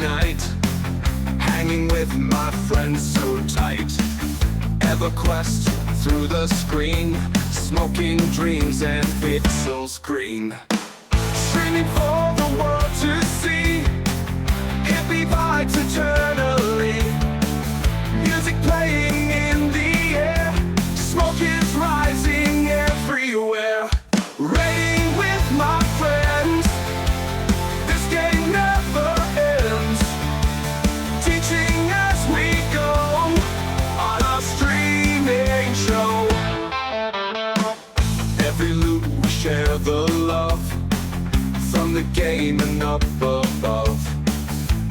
tonight, hanging with my friends so tight. Everquest through the screen, smoking dreams and pixels green. Streaming for the world to see, hippie vibes eternally. Music playing in the air, smoke is rising everywhere. Raiding with my friends, this game never ends. Teaching as we go on a streaming show. Every loot we share the love, from the game and up above.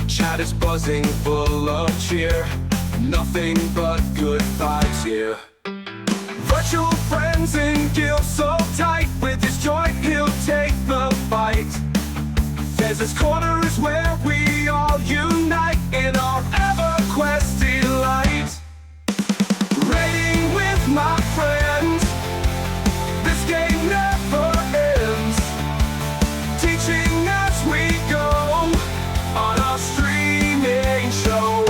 Chat is buzzing full of cheer, nothing but good vibes here. Virtual friends in guild so tight, with his joint he'll take the fight. There's this corner is where we all unite in our Everquest delight. Raiding with my friends, this game never ends. Teaching as we go on a streaming show.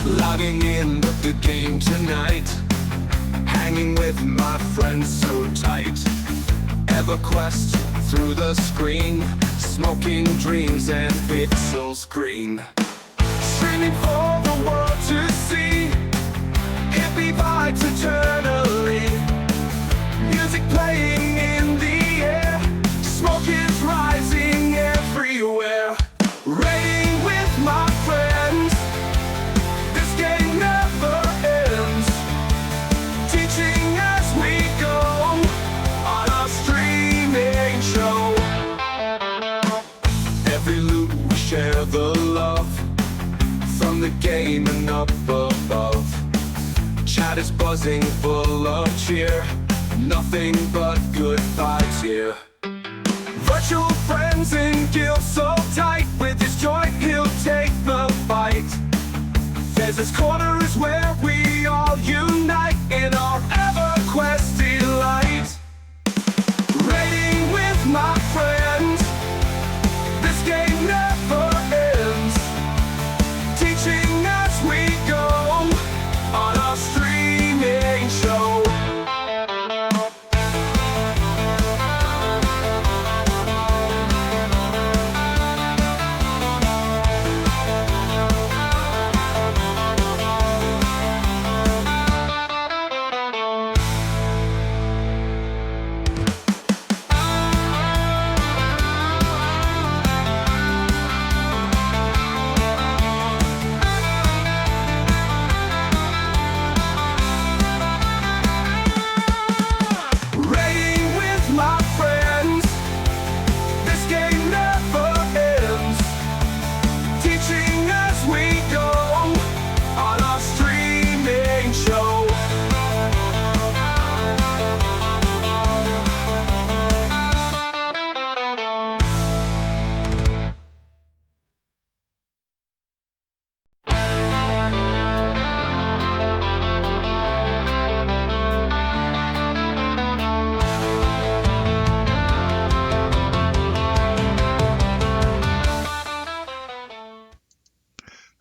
Logging in with the game tonight, hanging with my friends so tight. Everquest through the screen, smoking dreams and pixels green. Streaming for the world to see, hippie vibes eternally. Music playing in the air, smoke is rising everywhere. Raiding with my friends, this game never ends. Teaching as we go on a streaming show. Every loot we share the love, from the game and up above. Chat is buzzing full of cheer, nothing but good vibes here. Virtual friends in guild so tight, with his joint he'll take the fight. There's this corner is where we all unite in our Everquest delight. Raiding with my friends, this game never ends. Teaching as we go on a streaming show.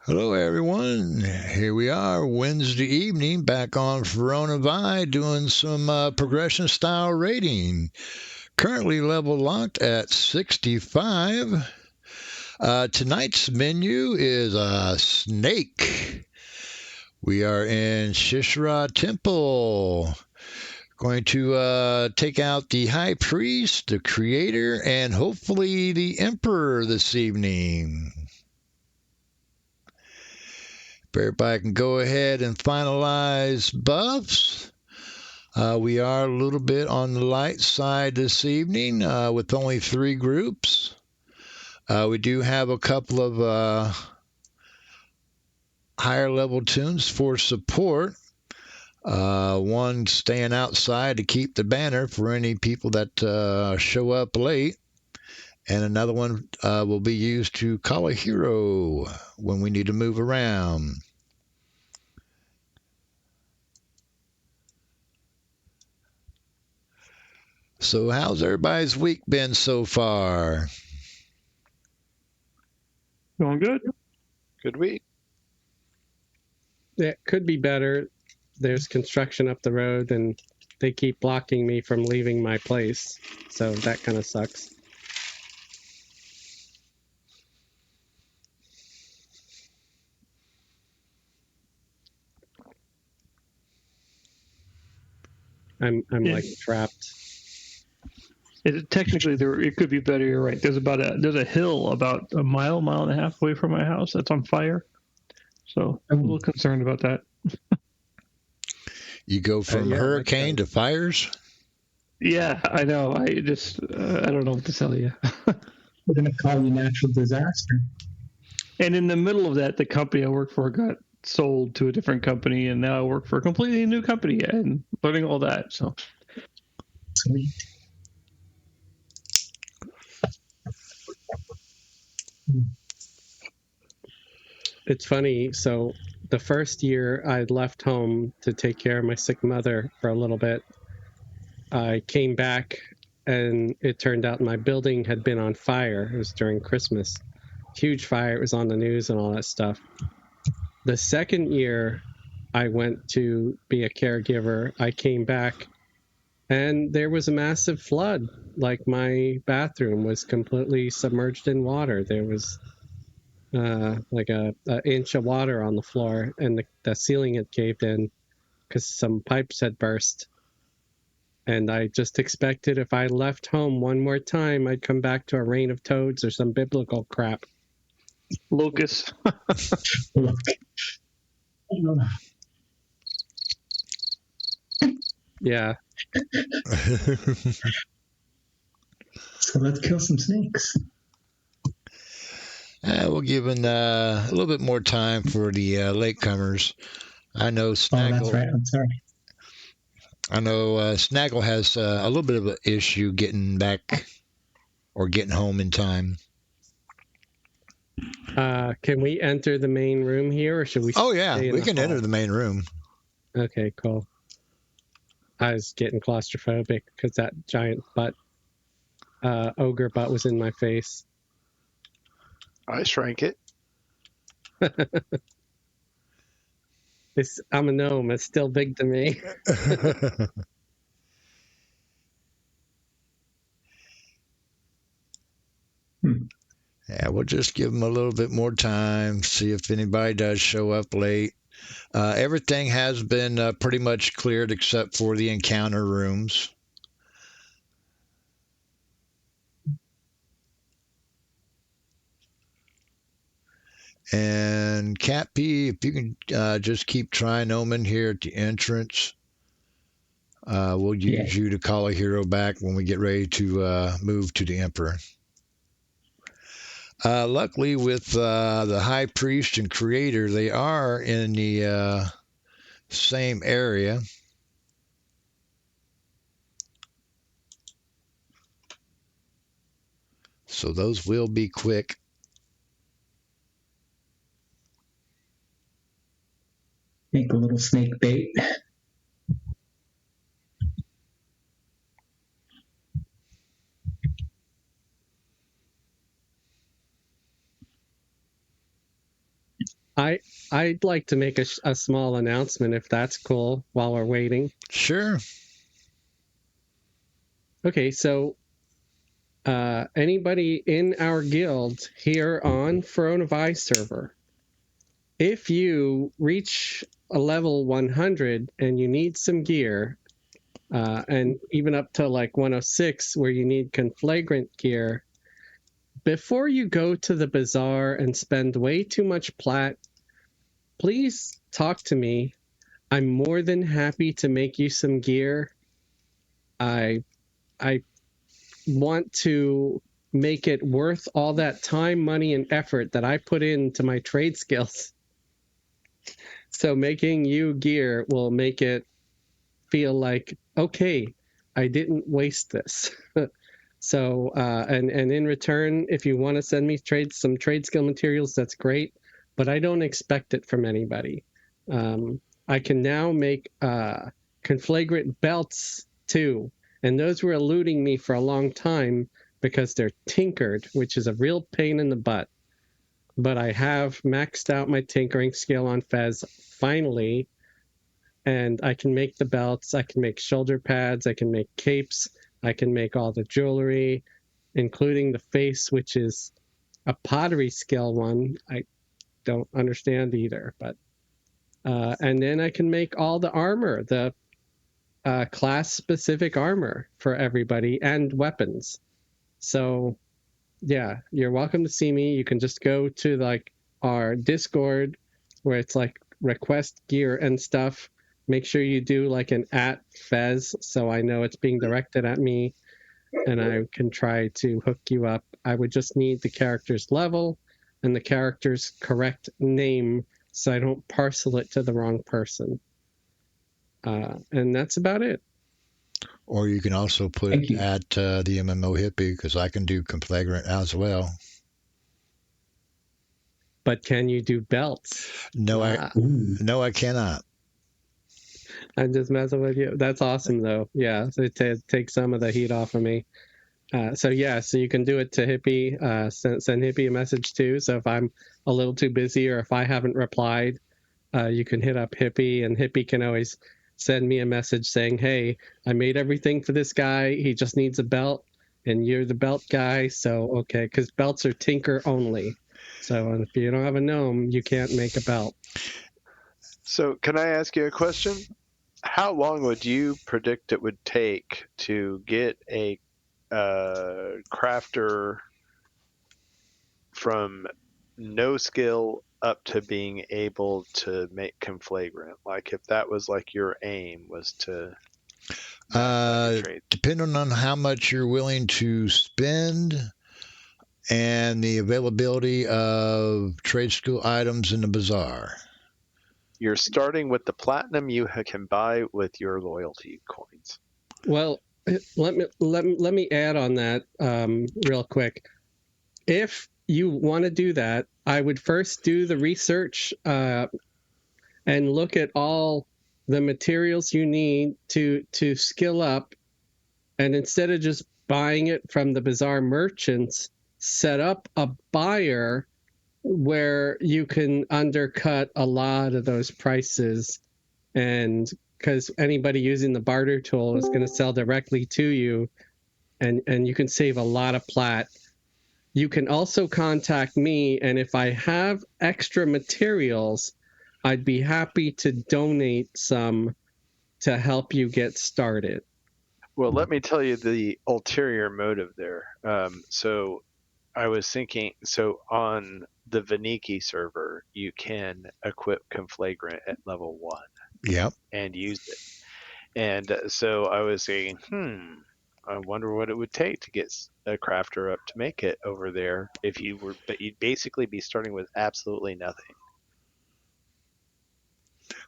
Hello, everyone. Here we are, Wednesday evening, back on Verona Vi, doing some progression style rating. Currently level locked at 65. Tonight's menu is a snake. We are in SSRa Temple. Going to take out the High Priest, the Creator, and hopefully the Emperor this evening. If everybody can go ahead and finalize buffs. We are a little bit on the light side this evening with only 3 groups. We do have a couple of higher level tunes for support. One staying outside to keep the banner for any people that show up late. And another one will be used to call a hero when we need to move around. So how's everybody's week been so far? Going good. Good week. It could be better. There's construction up the road and they keep blocking me from leaving my place. So that kind of sucks. I'm like trapped. Technically, it could be better. You're right. There's a hill about a mile and a half away from my house that's on fire. So I'm a little concerned about that. You go from hurricane to fires? Yeah, I know. I don't know what to tell you. We're going to call you natural disaster. And in the middle of that, the company I work for got sold to a different company, and now I work for a completely new company and learning all that. So Sweet. It's funny. So the first year I left home to take care of my sick mother for a little bit, I came back and it turned out my building had been on fire. It was during Christmas. Huge fire. It was on the news and all that stuff. The second year I went to be a caregiver, I came back and there was a massive flood. Like my bathroom was completely submerged in water. There was like an inch of water on the floor, and the ceiling had caved in because some pipes had burst. And I just expected if I left home one more time, I'd come back to a rain of toads or some biblical crap. locusts. Yeah. So let's kill some snakes. We'll give a little bit more time for the latecomers. I know Snaggle. Oh, that's right. I'm sorry. I know Snaggle has a little bit of an issue getting back or getting home in time. Can we enter the main room here, or should we? Oh yeah, we can enter the main room. Okay, cool. I was getting claustrophobic because that giant butt, ogre butt, was in my face. I shrank it. I'm a gnome. It's still big to me. Yeah, we'll just give them a little bit more time, see if anybody does show up late. Everything has been pretty much cleared except for the encounter rooms. And Cat P, if you can just keep trying Omen here at the entrance, we'll use you to call a hero back when we get ready to move to the Emperor. Luckily, with the High Priest and Creator, they are in the same area. So those will be quick. Make a little snake bait. I'd like to make a small announcement if that's cool while we're waiting. Sure. Okay, so anybody in our guild here on Throne of Ice server, if you reach a level 100 and you need some gear, and even up to like 106 where you need conflagrant gear, before you go to the bazaar and spend way too much plat, please talk to me. I'm more than happy to make you some gear. I want to make it worth all that time, money, and effort that I put into my trade skills. So making you gear will make it feel like, okay, I didn't waste this. So, and in return, if you want to send me some trade skill materials, that's great, but I don't expect it from anybody. I can now make conflagrant belts too, and those were eluding me for a long time because they're tinkered, which is a real pain in the butt. But I have maxed out my tinkering skill on Fez finally, and I can make the belts, I can make shoulder pads, I can make capes, I can make all the jewelry, including the face, which is a pottery skill one. I don't understand either, but and then I can make all the armor, the class-specific armor for everybody, and weapons. So yeah, you're welcome to see me. You can just go to like our Discord where it's like request gear and stuff. Make sure you do like an @Fez so I know it's being directed at me and I can try to hook you up. I would just need the character's level and the character's correct name so I don't parcel it to the wrong person. And that's about it. Or you can also put Thank it you. at the MMO Hippie, because I can do conflagrant as well. But can you do belts? No, Ooh. I cannot. I'm just messing with you. That's awesome, though. Yeah, so it takes some of the heat off of me. So you can do it to Hippie. Send Hippie a message too. So if I'm a little too busy or if I haven't replied, you can hit up Hippie, and Hippie can always send me a message saying, "Hey, I made everything for this guy. He just needs a belt, and you're the belt guy." So okay, because belts are tinker only. So if you don't have a gnome, you can't make a belt. So, can I ask you a question? How long would you predict it would take to get a crafter from no skill up to being able to make conflagrant? Like, if that was like your aim was to max out your trade. Depending on how much you're willing to spend and the availability of trade school items in the bazaar. You're starting with the platinum you can buy with your loyalty coins. Well, let me add on that real quick. If you want to do that, I would first do the research and look at all the materials you need to skill up, and instead of just buying it from the bazaar merchants, set up a buyer where you can undercut a lot of those prices, and because anybody using the barter tool is going to sell directly to you, and you can save a lot of plat. You can also contact me, and if I have extra materials, I'd be happy to donate some to help you get started. Well, let me tell you the ulterior motive there. So I was thinking, so on the Vaniki server, you can equip Conflagrant at level 1 Yep. and use it. And so I was saying, I wonder what it would take to get a crafter up to make it over there if you were, but you'd basically be starting with absolutely nothing.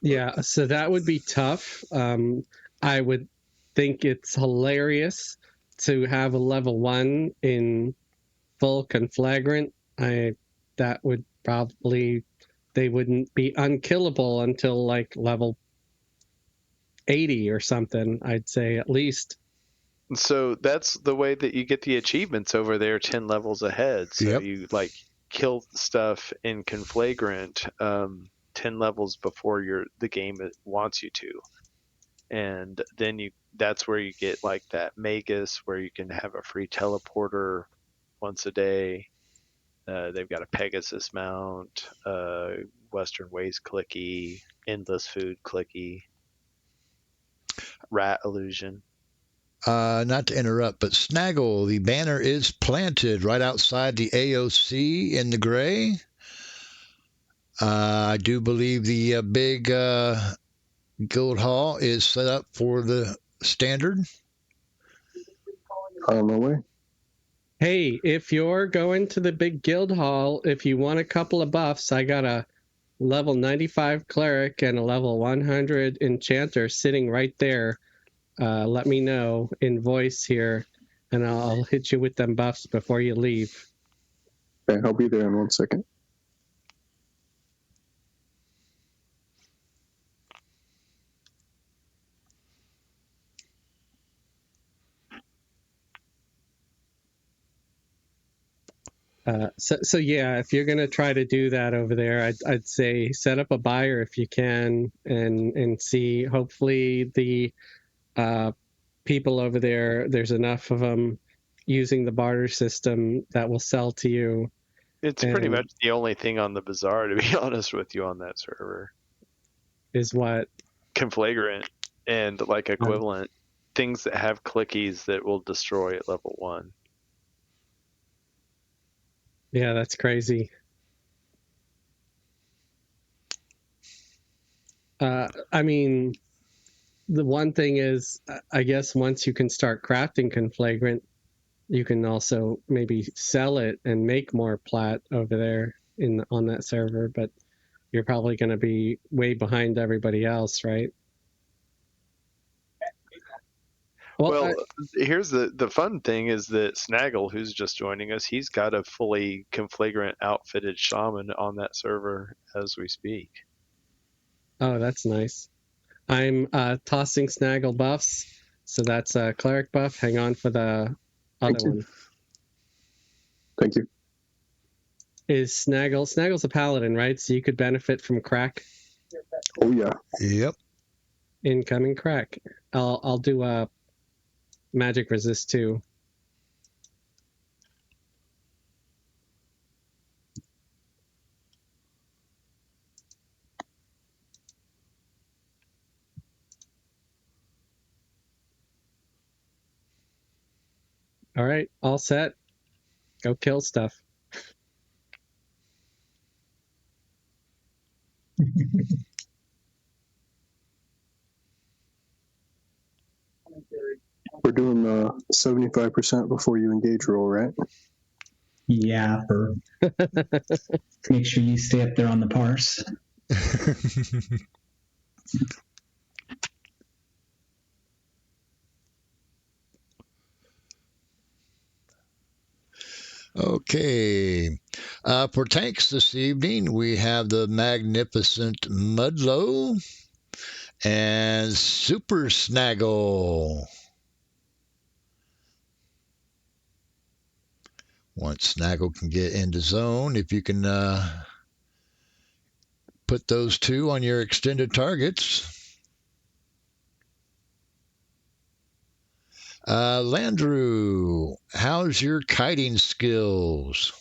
Yeah, so that would be tough. I would think it's hilarious to have a level 1 in full conflagrant. That would probably, they wouldn't be unkillable until like level 80 or something, I'd say at least. So that's the way that you get the achievements over there 10 levels ahead. So Yep. you like kill stuff in Conflagrant 10 levels before the game wants you to, and then that's where you get like that Magus where you can have a free teleporter once a day. They've got a Pegasus mount, Western Ways clicky, Endless Food clicky, Rat Illusion. Not to interrupt, but Snaggle, the banner is planted right outside the AOC in the gray. I do believe the big guild hall is set up for the standard. On my way. Hey, if you're going to the big guild hall, if you want a couple of buffs, I got a level 95 cleric and a level 100 enchanter sitting right there. Let me know in voice here, and I'll hit you with them buffs before you leave. Okay, I'll be there in 1 second. So yeah, if you're gonna try to do that over there, I'd say set up a buyer if you can, and see. Hopefully the people over there, there's enough of them using the barter system that will sell to you. It's pretty much the only thing on the bazaar, to be honest with you, on that server. Is what? Conflagrant and like equivalent things that have clickies that will destroy at level 1. Yeah, that's crazy. I mean, the one thing is, I guess once you can start crafting Conflagrant, you can also maybe sell it and make more plat over there on that server, but you're probably going to be way behind everybody else, right? Well, here's the fun thing is that Snaggle, who's just joining us, he's got a fully Conflagrant outfitted shaman on that server as we speak. Oh, that's nice. I'm tossing Snaggle buffs, so that's a cleric buff. Hang on for the other one. Thank you. Is Snaggle's a paladin, right? So you could benefit from crack. Oh yeah. Yep. Incoming crack. I'll do a magic resist too. All right, all set. Go kill stuff. We're doing the 75% before you engage roll, right? Yeah, make sure you stay up there on the parse. Okay. For tanks this evening, we have the magnificent Mudlow and Super Snaggle. Once Snaggle can get into zone, if you can put those two on your extended targets. Landrew, how's your kiting skills?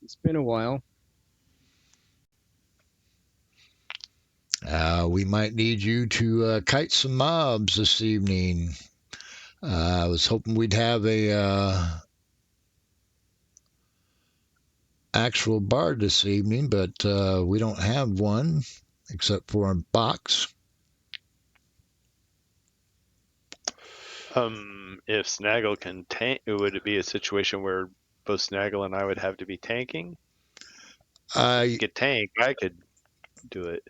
It's been a while. We might need you to kite some mobs this evening. I was hoping we'd have a actual bard this evening, but we don't have one except for a box. If Snaggle can tank, would it be a situation where both Snaggle and I would have to be tanking? If you could tank, I could do it.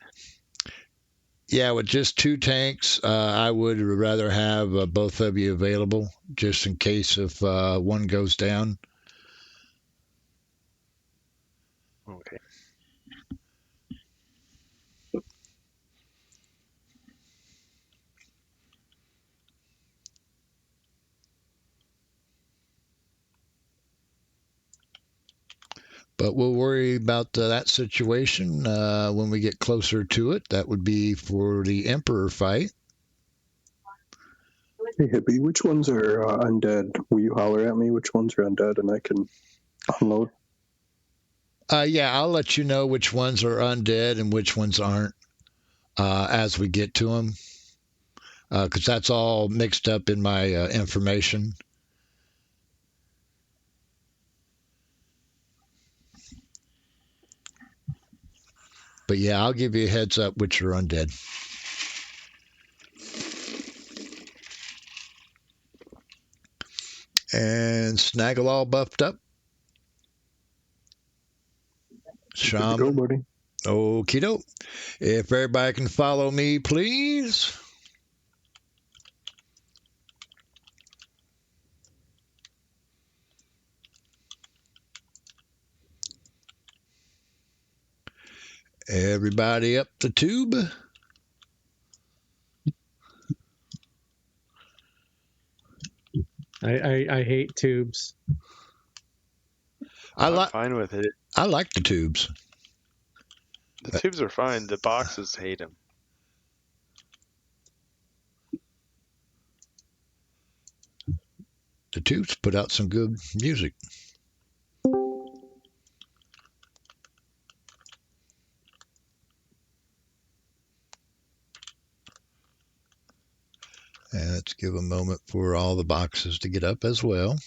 Yeah, with just two tanks, I would rather have both of you available just in case if one goes down. Okay. But we'll worry about that situation when we get closer to it. That would be for the Emperor fight. Hey, Hippie, which ones are undead? Will you holler at me which ones are undead and I can unload? Yeah, I'll let you know which ones are undead and which ones aren't as we get to them, because that's all mixed up in my information. But yeah, I'll give you a heads up which are undead. And Snaggle all buffed up. Good to go, Shaman. buddy. Okie doke. If everybody can follow me, please. Everybody up the tube. I hate tubes. I'm fine with it. I like the tubes. The tubes are fine. The boxes hate them. The tubes put out some good music. And let's give a moment for all the boxes to get up as well.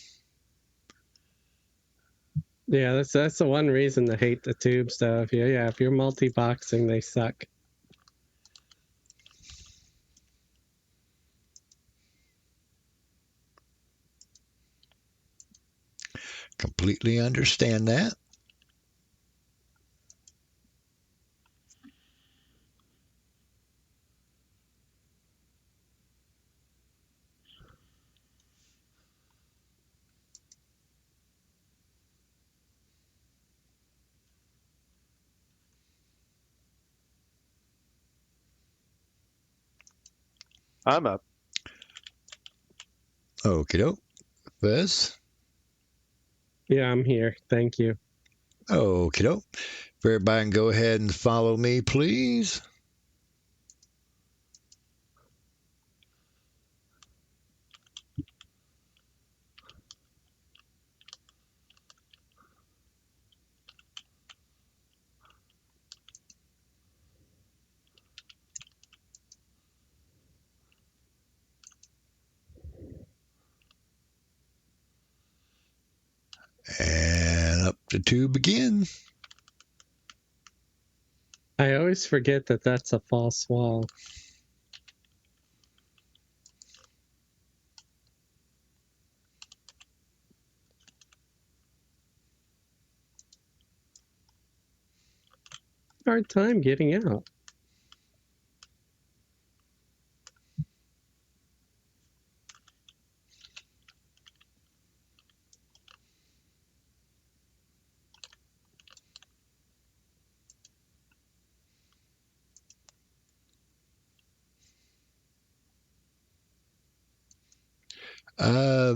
Yeah, that's the one reason to hate the tube stuff. Yeah, if you're multi-boxing, they suck. Completely understand that. I'm up. Okie doke. Fez. Yeah, I'm here. Thank you. Okie doke. If everybody can go ahead and follow me, please. And up the tube again. I always forget that that's a false wall. Hard time getting out.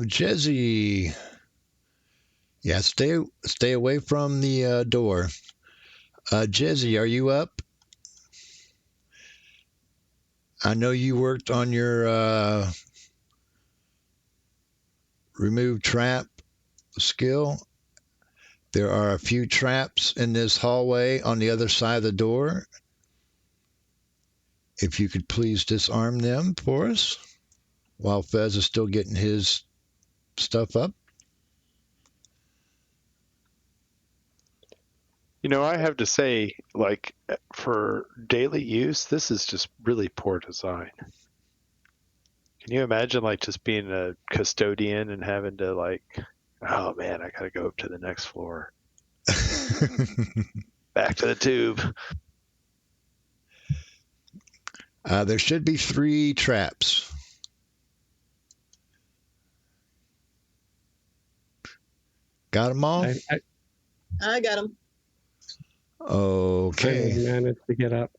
Jezzy. Yeah, stay away from the door. Jezzy, are you up? I know you worked on your remove trap skill. There are a few traps in this hallway on the other side of the door. If you could please disarm them for us while Fez is still getting his stuff up. I have to say, like, for daily use, this is just really poor design. Can you imagine, like, just being a custodian and having to, like, oh man, I gotta go up to the next floor. Back to the tube. There should be 3 traps. Got them all? I got them. Okay. I managed to get up.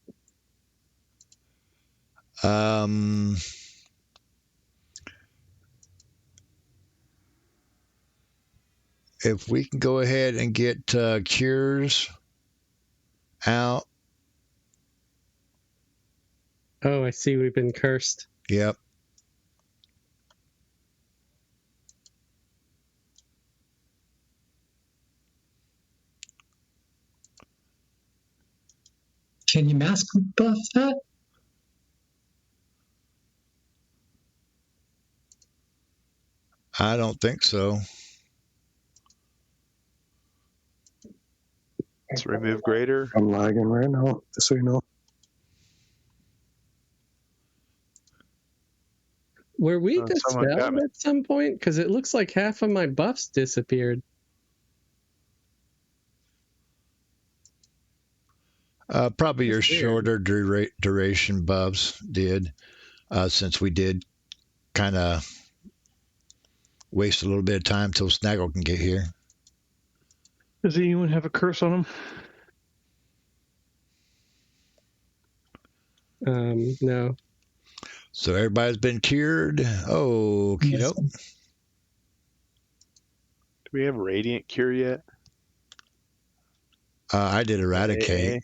if we can go ahead and get cures out. Oh, I see. We've been cursed. Yep. Can you mask buff that? I don't think so. Let's remove greater. I'm lagging right now, just so you know. Were we Someone got dispelled me. at some point? Because it looks like half of my buffs disappeared. Probably your That's weird. shorter duration buffs did, since we did kind of waste a little bit of time till Snaggle can get here. Does anyone have a curse on them? No. So everybody's been cured. Oh, Yes. keto. Do we have Radiant Cure yet? I did eradicate.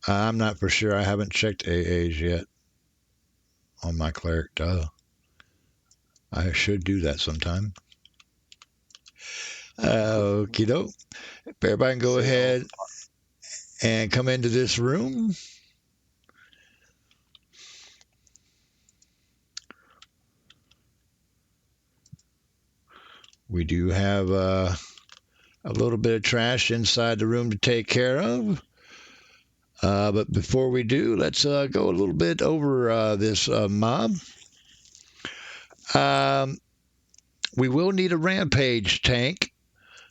AA? I'm not for sure. I haven't checked AAs yet on my cleric. Duh. I should do that sometime. Keto. If everybody can go ahead and come into this room. We do have a little bit of trash inside the room to take care of. But before we do, let's go a little bit over this mob. We will need a rampage tank.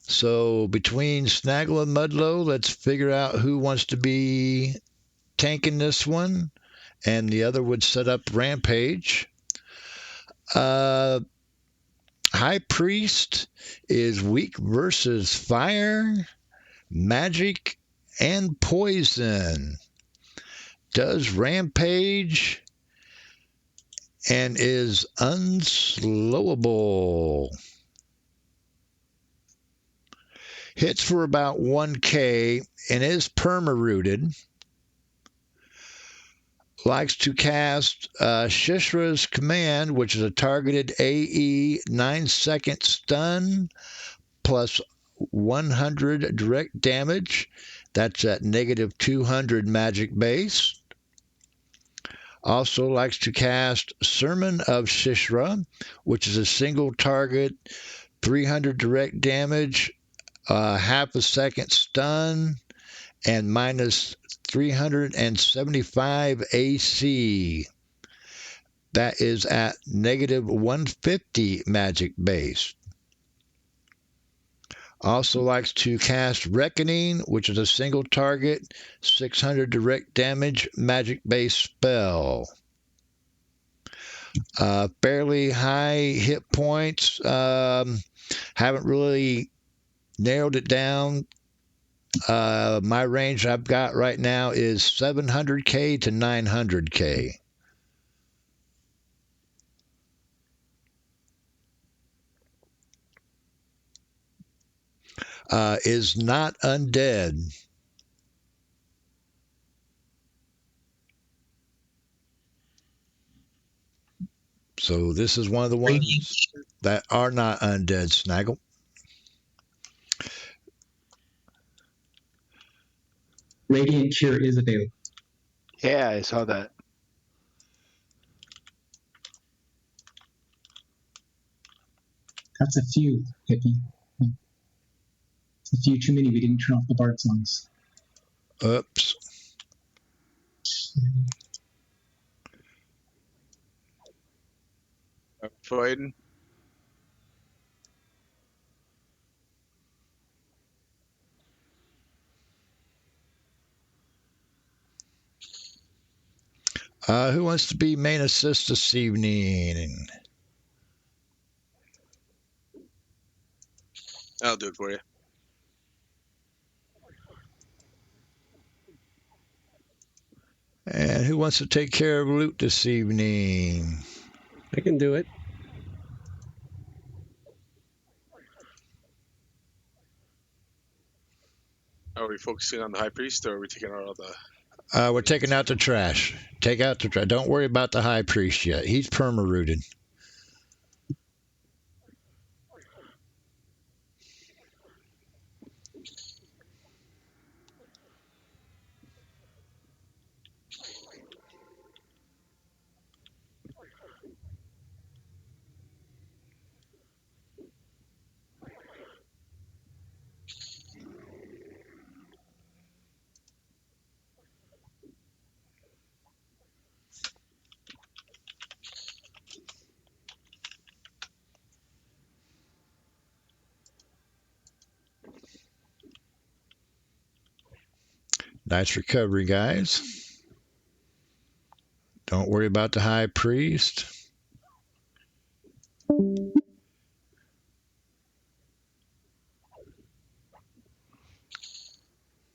So between Snaggle and Mudlow, let's figure out who wants to be tanking this one. And the other would set up rampage. High Priest is weak versus fire, magic, and poison. Does rampage and is unslowable. Hits for about 1k and is perma-rooted. Likes to cast SSRa's command, which is a targeted AE 9-second stun plus 100 direct damage. That's at negative 200 magic base. Also likes to cast Sermon of SSRa, which is a single target, 300 direct damage, half a second stun, and minus 375 AC. That is at negative 150 magic base. Also likes to cast Reckoning, which is a single target, 600 direct damage, magic base spell. Fairly high hit points. Haven't really narrowed it down. My range I've got right now is 700k to 900k. Is not undead. So this is one of the ones that are not undead, Snaggle. Radiant Cure is available. Yeah, I saw that. That's a few, Hippie. It's a few too many. We didn't turn off the Bard songs. Oops. Voiden. Who wants to be main assist this evening? I'll do it for you. And who wants to take care of loot this evening? I can do it. Are we focusing on the high priest, or are we taking out all the? We're taking out the trash. Take out the trash. Don't worry about the high priest yet. He's perma-rooted. Nice recovery, guys. Don't worry about the high priest.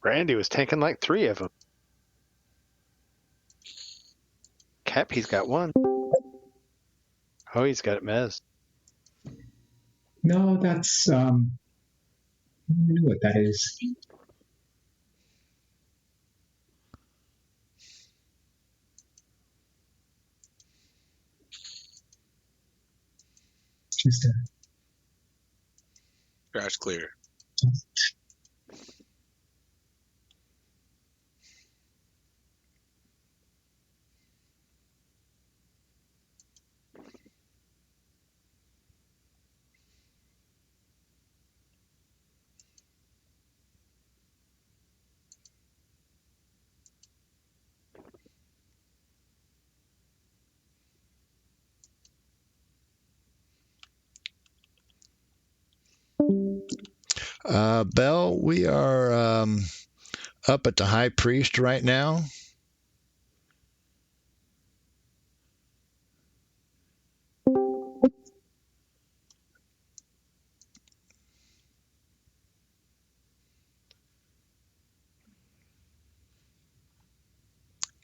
Randy was tanking like 3 of them. Cappy's got 1. Oh, he's got it mez. No, that's I don't know what that is. It's just a Crash clear. Bell, we are up at the high priest right now.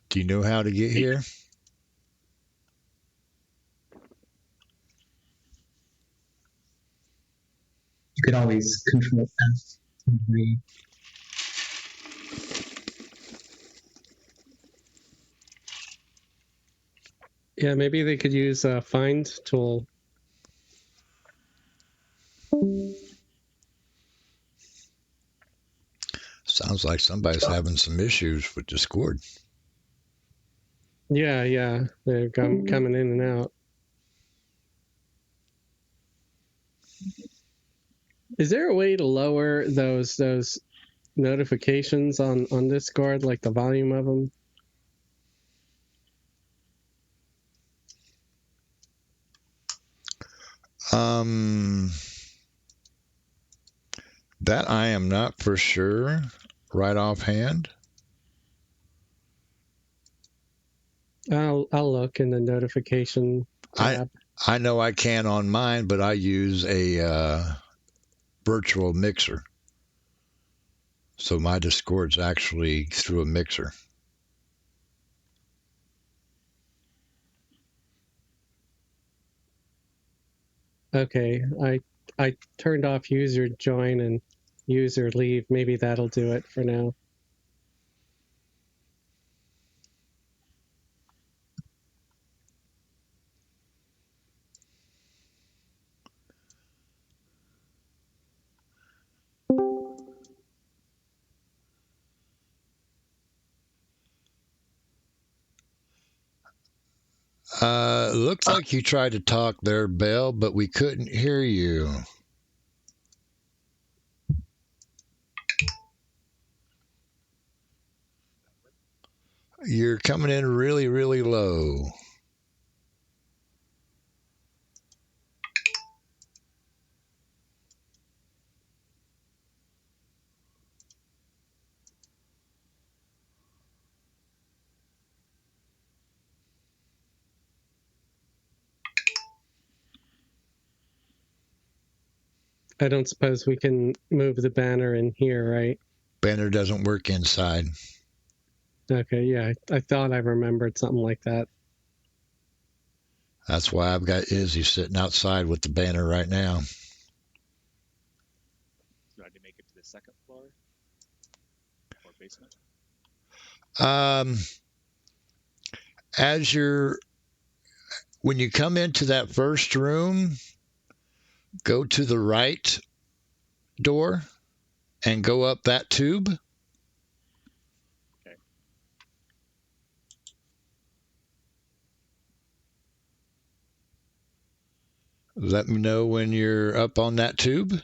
Do you know how to get here? You could always control F and read. Yeah, maybe they could use a find tool. Sounds like somebody's having some issues with Discord. Yeah, they're coming in and out. Is there a way to lower those notifications on Discord, like the volume of them? That I am not for sure right offhand. I'll look in the notification tab. I know I can on mine, but I use a virtual mixer. So my Discord's actually through a mixer. Okay, I turned off user join and user leave. Maybe that'll do it for now. Looks like you tried to talk there, Bell, but we couldn't hear you. You're coming in really, really low. I don't suppose we can move the banner in here, right? Banner doesn't work inside. Okay, yeah, I thought I remembered something like that. That's why I've got Izzy sitting outside with the banner right now. Trying to make it to the 2nd floor. basement? When you come into that first room, go to the right door and go up that tube. Okay. Let me know when you're up on that tube.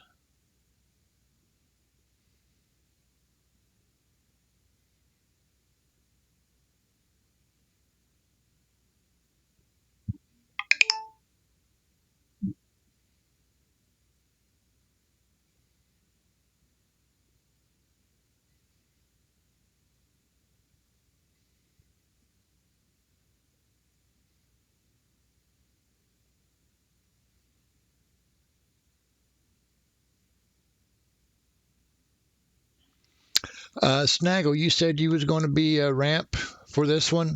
Snaggle, you said you was going to be a ramp for this one?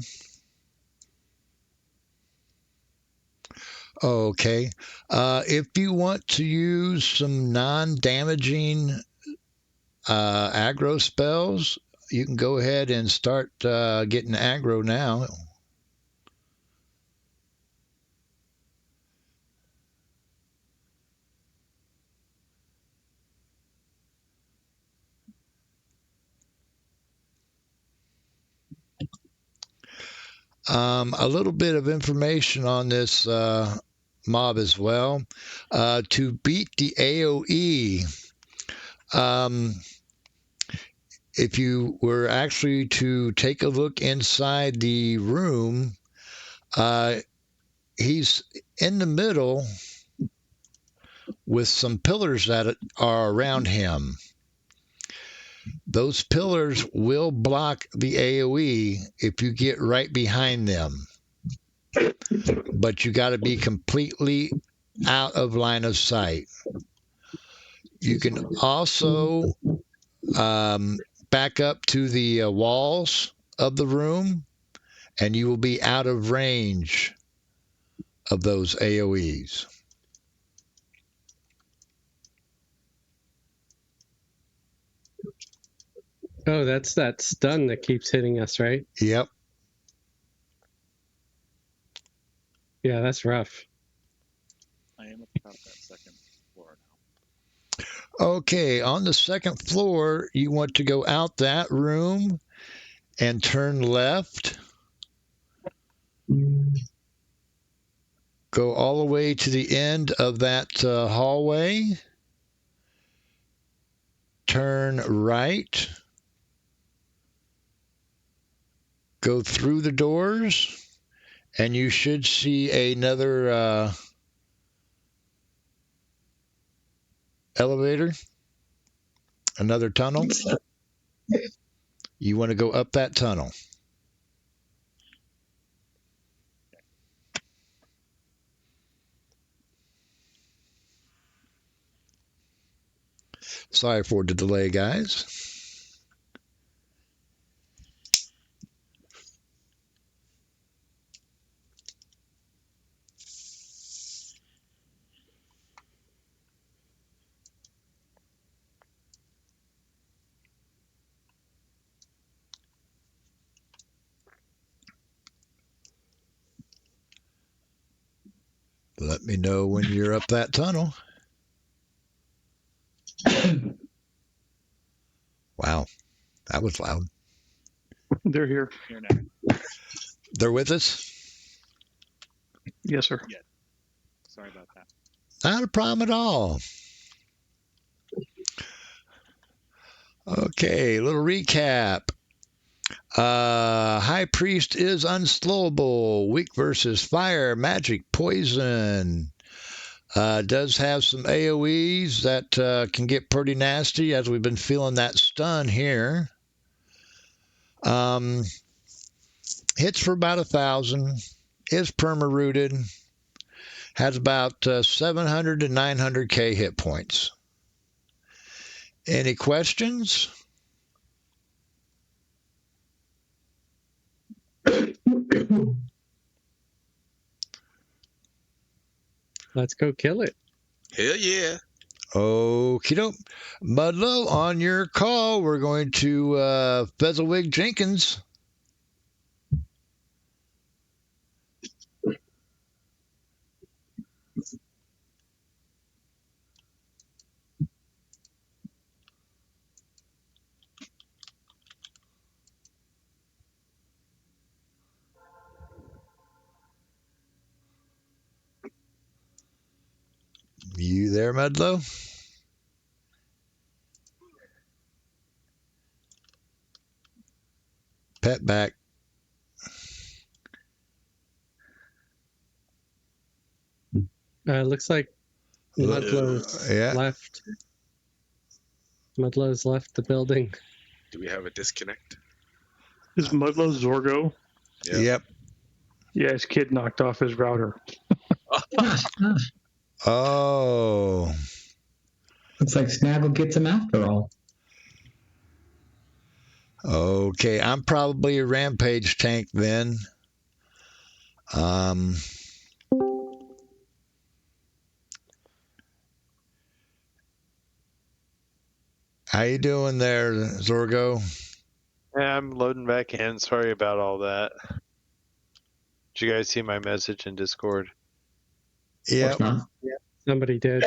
Okay. If you want to use some non-damaging aggro spells, you can go ahead and start getting aggro now. A little bit of information on this mob as well. To beat the AoE, if you were actually to take a look inside the room, he's in the middle with some pillars that are around him. Those pillars will block the AoE if you get right behind them. But you got to be completely out of line of sight. You can also back up to the walls of the room, and you will be out of range of those AoEs. Oh, that's that stun that keeps hitting us, right? Yep. Yeah, that's rough. I am at the top of that second floor now. Okay, on the second floor, you want to go out that room and turn left. Go all the way to the end of that hallway. Turn right. Go through the doors, and you should see another elevator, another tunnel. You want to go up that tunnel. Sorry for the delay, guys. Let me know when you're up that tunnel. Wow, that was loud. They're here. Here now. They're with us? Yes, sir. Yeah. Sorry about that. Not a problem at all. Okay, a little recap. High Priest is unslowable. Weak versus fire, magic, poison. Does have some AoEs that can get pretty nasty as we've been feeling that stun here. Hits for about 1,000. Is perma-rooted. Has about 700 to 900k hit points. Any questions? Let's go kill it. Hell yeah. Okie doke. Mudlow, on your call, we're going to Fezzelwig Jenkins. You there, Mudlow? Pet back. Looks like Mudlow's Yeah. left. Mudlow's left the building. Do we have a disconnect? Is Mudlow Zorgo? Yeah. Yep. Yeah, his kid knocked off his router. Oh. Looks like Snaggle gets him after all. Okay, I'm probably a rampage tank then. How you doing there, Zorgo? Yeah, I'm loading back in. Sorry about all that. Did you guys see my message in Discord? Of course not. Somebody did.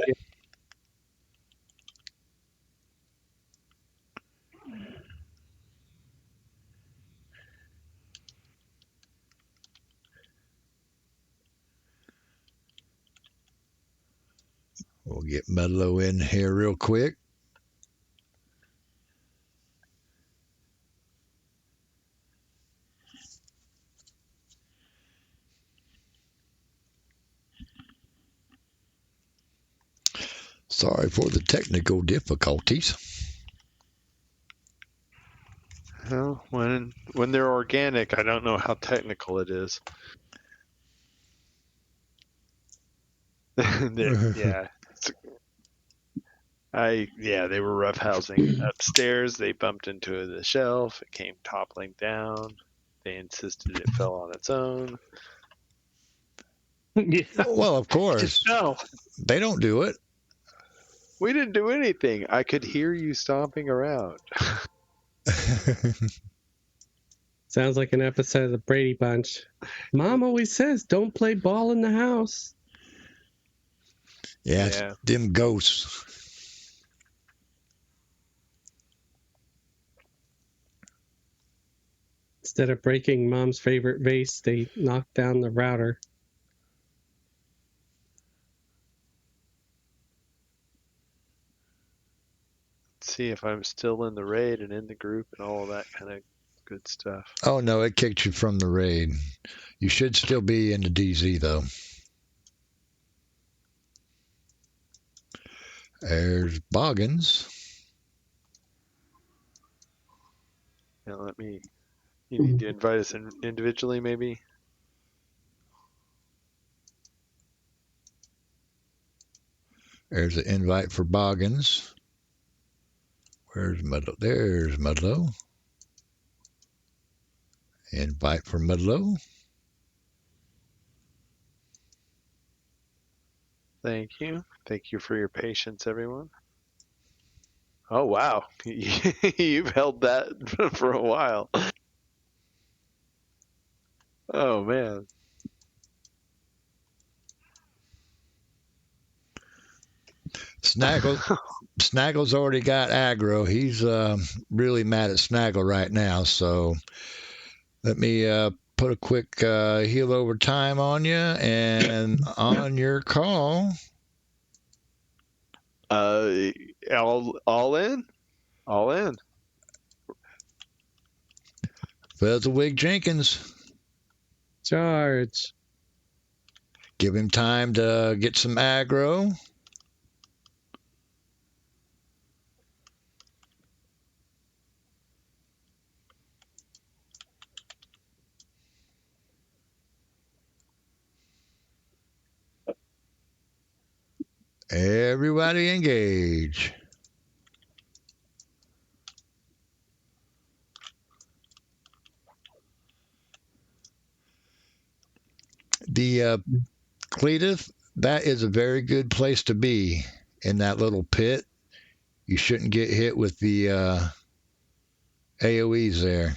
We'll get Mudlow in here real quick. Sorry for the technical difficulties. Well, when they're organic, I don't know how technical it is. Yeah. They were roughhousing upstairs. They bumped into the shelf. It came toppling down. They insisted it fell on its own. Yeah. Well, of course. Just fell. They don't do it. We didn't do anything. I could hear you stomping around. Sounds like an episode of the Brady Bunch. Mom always says, don't play ball in the house. Yeah, it's them ghosts. Instead of breaking Mom's favorite vase, they knocked down the router. Let's see if I'm still in the raid and in the group and all that kind of good stuff. Oh, no, it kicked you from the raid. You should still be in the DZ, though. There's Boggins. Now you need to invite us individually, maybe? There's an invite for Boggins. Where's Mudlow? There's Mudlow. Invite for Mudlow. Thank you. Thank you for your patience, everyone. Oh, wow. You've held that for a while. Oh, man. Snaggle's already got aggro. He's really mad at Snaggle right now. So let me put a quick heal over time on you, and on your call. All in? All in. Fezzelwig Jenkins. Charge. Give him time to get some aggro. Everybody engage. The Cletus, that is a very good place to be in that little pit, you shouldn't get hit with the AoEs there.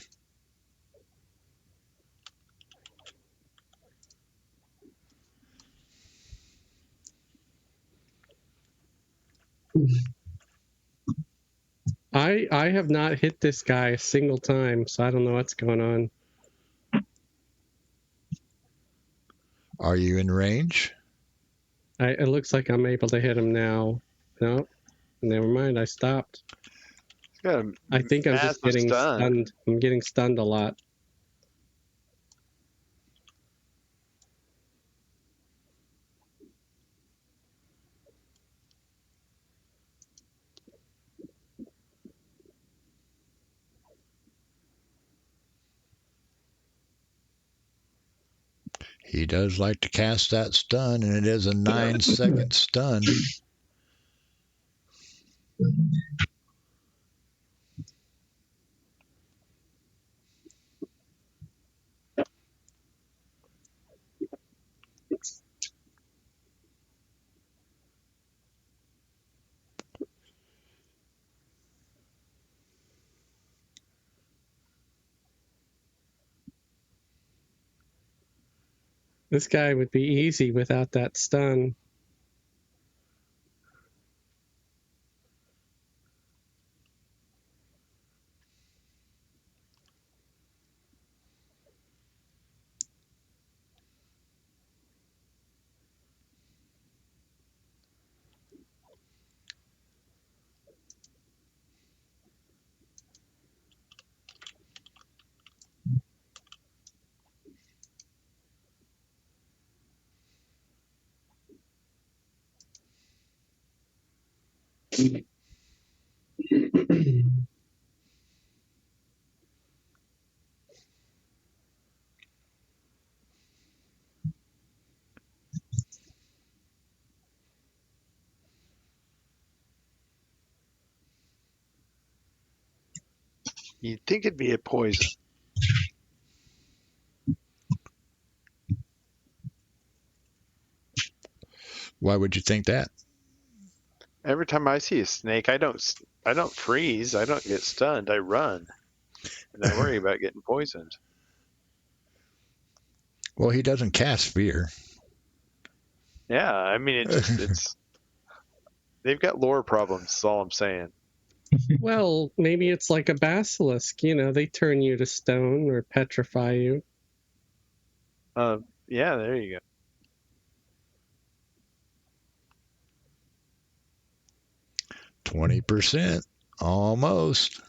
I have not hit this guy a single time, so I don't know what's going on. Are you in range? It looks like I'm able to hit him now. No, never mind. I stopped. I think I'm just getting stunned. I'm getting stunned a lot. He does like to cast that stun, and it is a 9-second stun. This guy would be easy without that stun. You'd think it'd be a poison. Why would you think that? Every time I see a snake, I don't freeze. I don't get stunned. I run, and I worry about getting poisoned. Well, he doesn't cast fear. Yeah, I mean, it's they've got lore problems. That's all I'm saying. Well, maybe it's like a basilisk. You know, they turn you to stone or petrify you. Yeah, there you go. 20%, almost.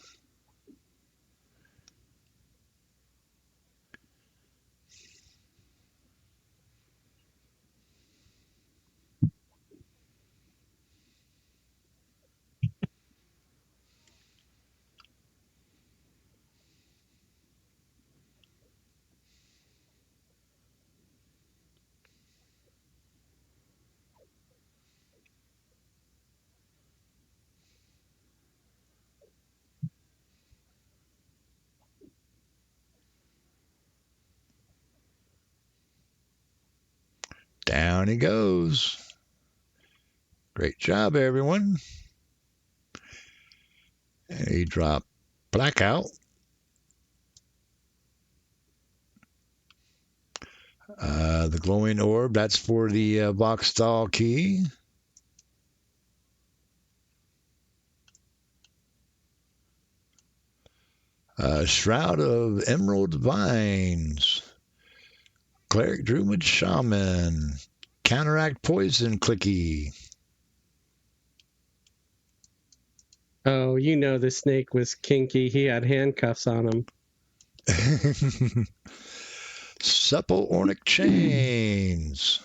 Down he goes. Great job, everyone. And he dropped Blackout. The glowing orb, that's for the Voxthal key. Shroud of Emerald Vines. Cleric Druid Shaman. Counteract Poison Clicky. Oh, you know the snake was kinky. He had handcuffs on him. Supple Ornic Chains.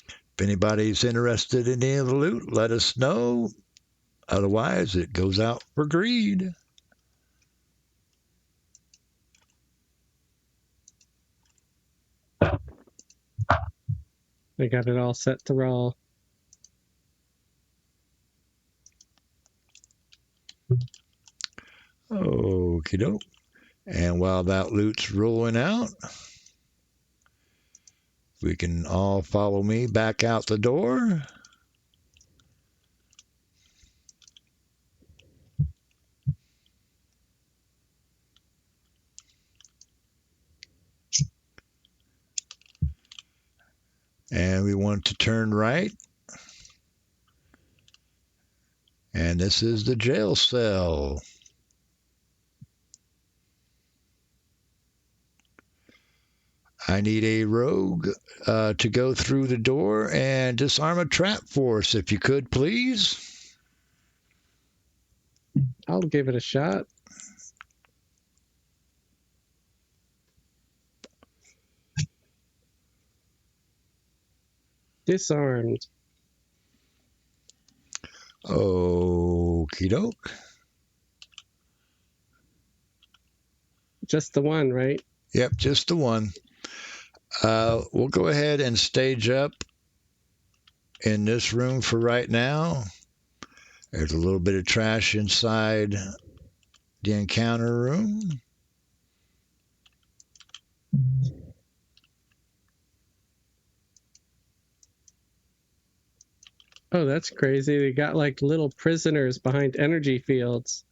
If anybody's interested in any of the loot, let us know. Otherwise, it goes out for greed. They got it all set to roll. Okie doke. And while that loot's rolling out, We can all follow me back out the door. And we want to turn right. And this is the jail cell. I need a rogue to go through the door and disarm a trap for us, if you could, please. I'll give it a shot. Disarmed. Okie doke. Just the one, right? Yep, just the one. We'll go ahead and stage up in this room for right now. There's a little bit of trash inside the encounter room. Oh, that's crazy. They got like little prisoners behind energy fields.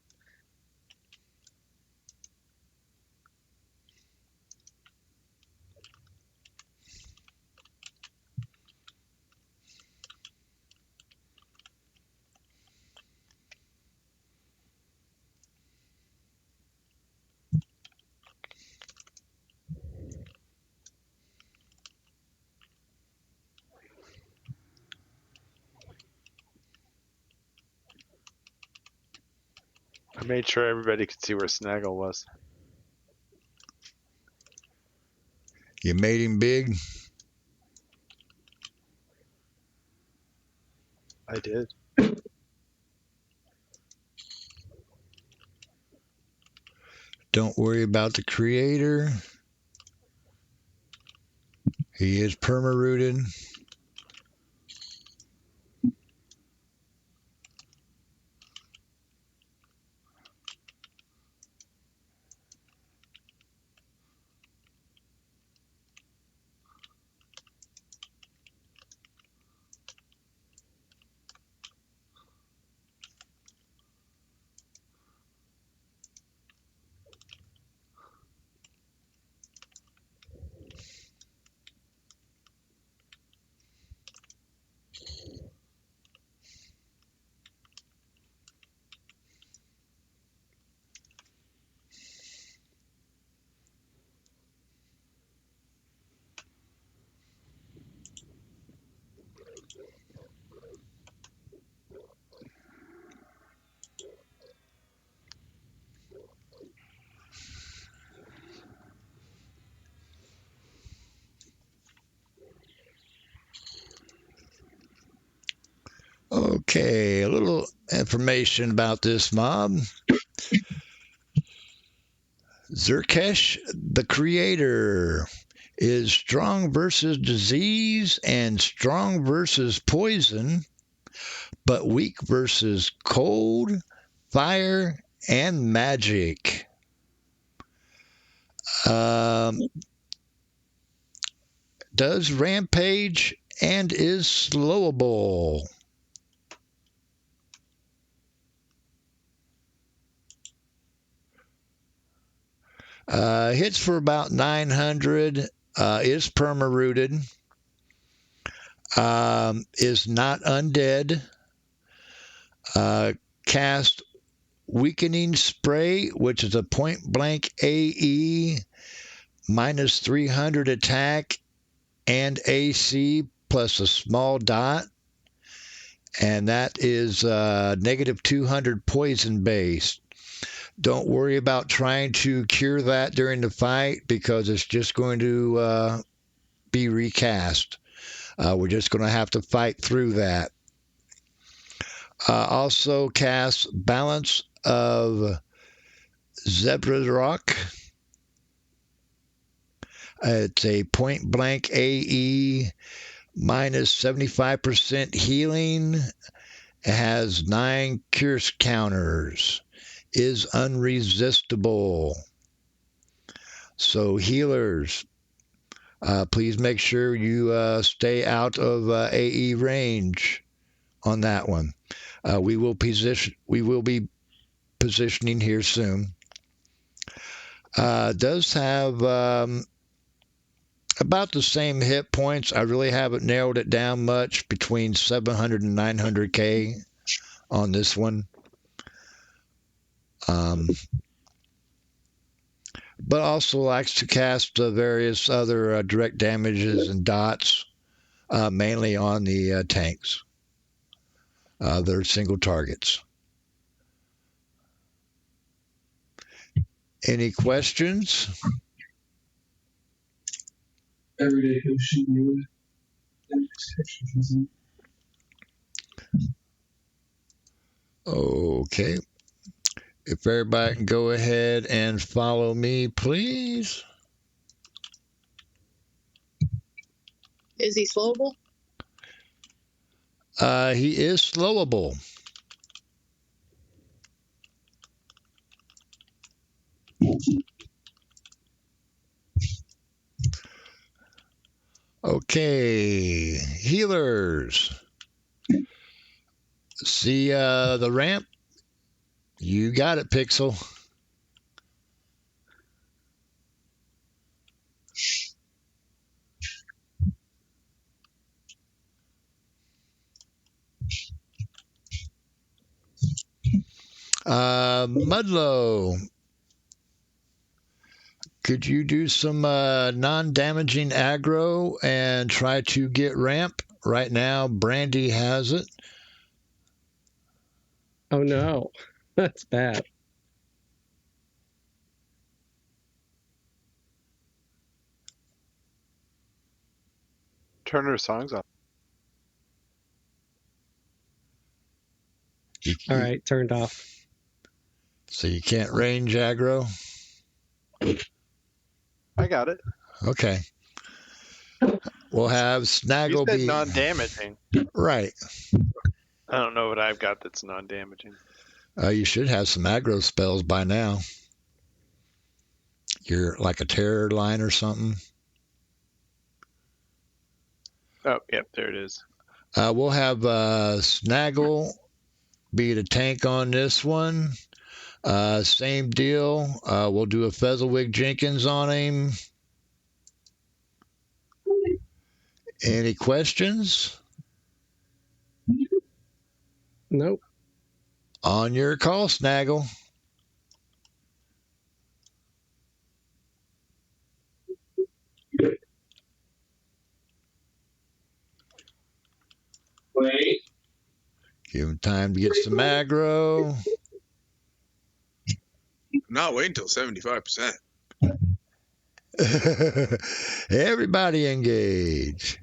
I made sure everybody could see where Snaggle was. You made him big. I did. Don't worry about the creator. He is perma-rooted. Okay, a little information about this mob. Zerkesh, the creator, is strong versus disease and strong versus poison, but weak versus cold, fire, and magic. Does rampage and is slowable. Hits for about 900. Is perma-rooted. Is not undead. Cast weakening spray, which is a point blank AE, minus 300 attack and AC plus a small dot. And that is negative 200 poison based. Don't worry about trying to cure that during the fight because it's just going to be recast. We're just going to have to fight through that. Also cast Balance of Zebrarock. It's a point blank AE, minus 75% healing. It has 9 curse counters. Is unresistible. So healers, Please make sure you stay out of AE range on that one. We will be positioning here soon. Does have about the same hit points. I really haven't narrowed it down much, between 700 and 900k on this one. But also likes to cast various other direct damages and dots, mainly on the tanks. They're single targets. Any questions? Everyday potion, you Okay. If everybody can go ahead and follow me, please. Is he slowable? He is slowable. Okay, healers. See the ramp? You got it, Pixel. Mudlow, could you do some non-damaging aggro and try to get ramp? Right now, Brandy has it. Oh no, that's bad. Turn her songs off. All right, turned off. So you can't range aggro? I got it. Okay. We'll have Snaggle You said be non-damaging. right. I don't know what I've got that's non-damaging. You should have some aggro spells by now. You're like a terror line or something. Oh, yep, there it is. We'll have Snaggle be the tank on this one. Same deal. We'll do a Fezzelwig Jenkins on him. Any questions? Nope. On your call, Snaggle. Wait. Give him time to get some aggro. Not wait until 75%. Everybody engage.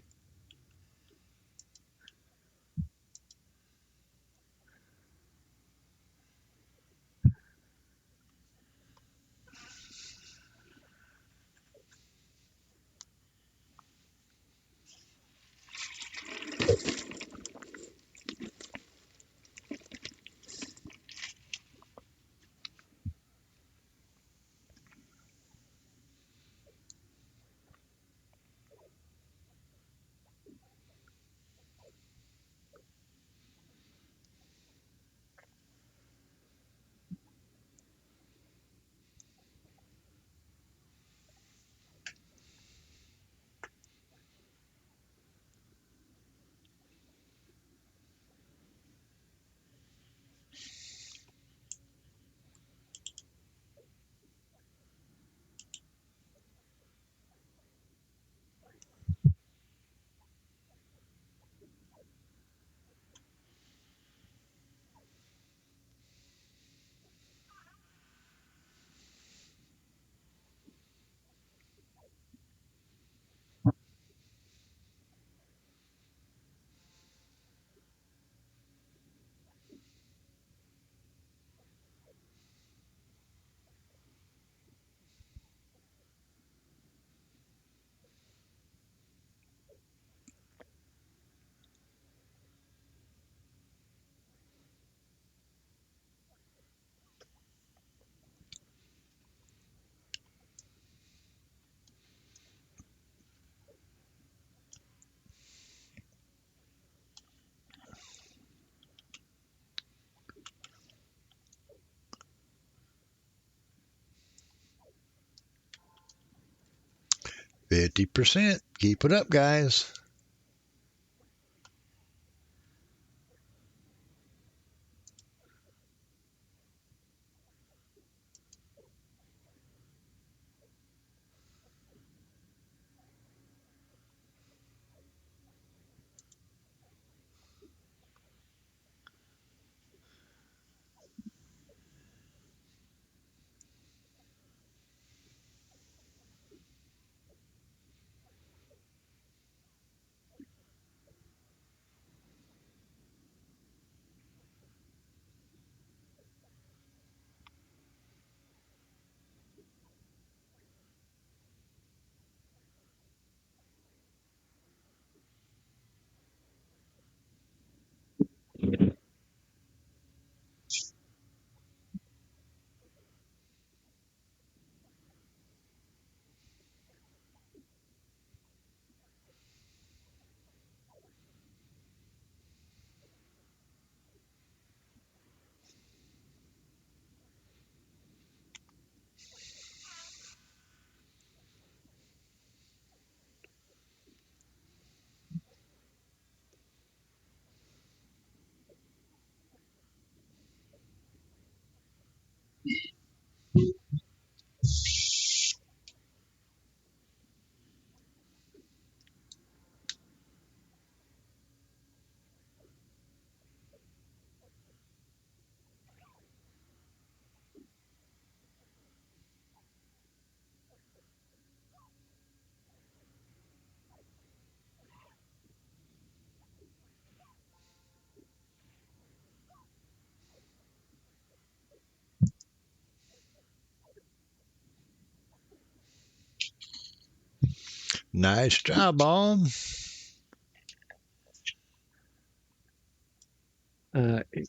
50%. Keep it up, guys. Nice job, all.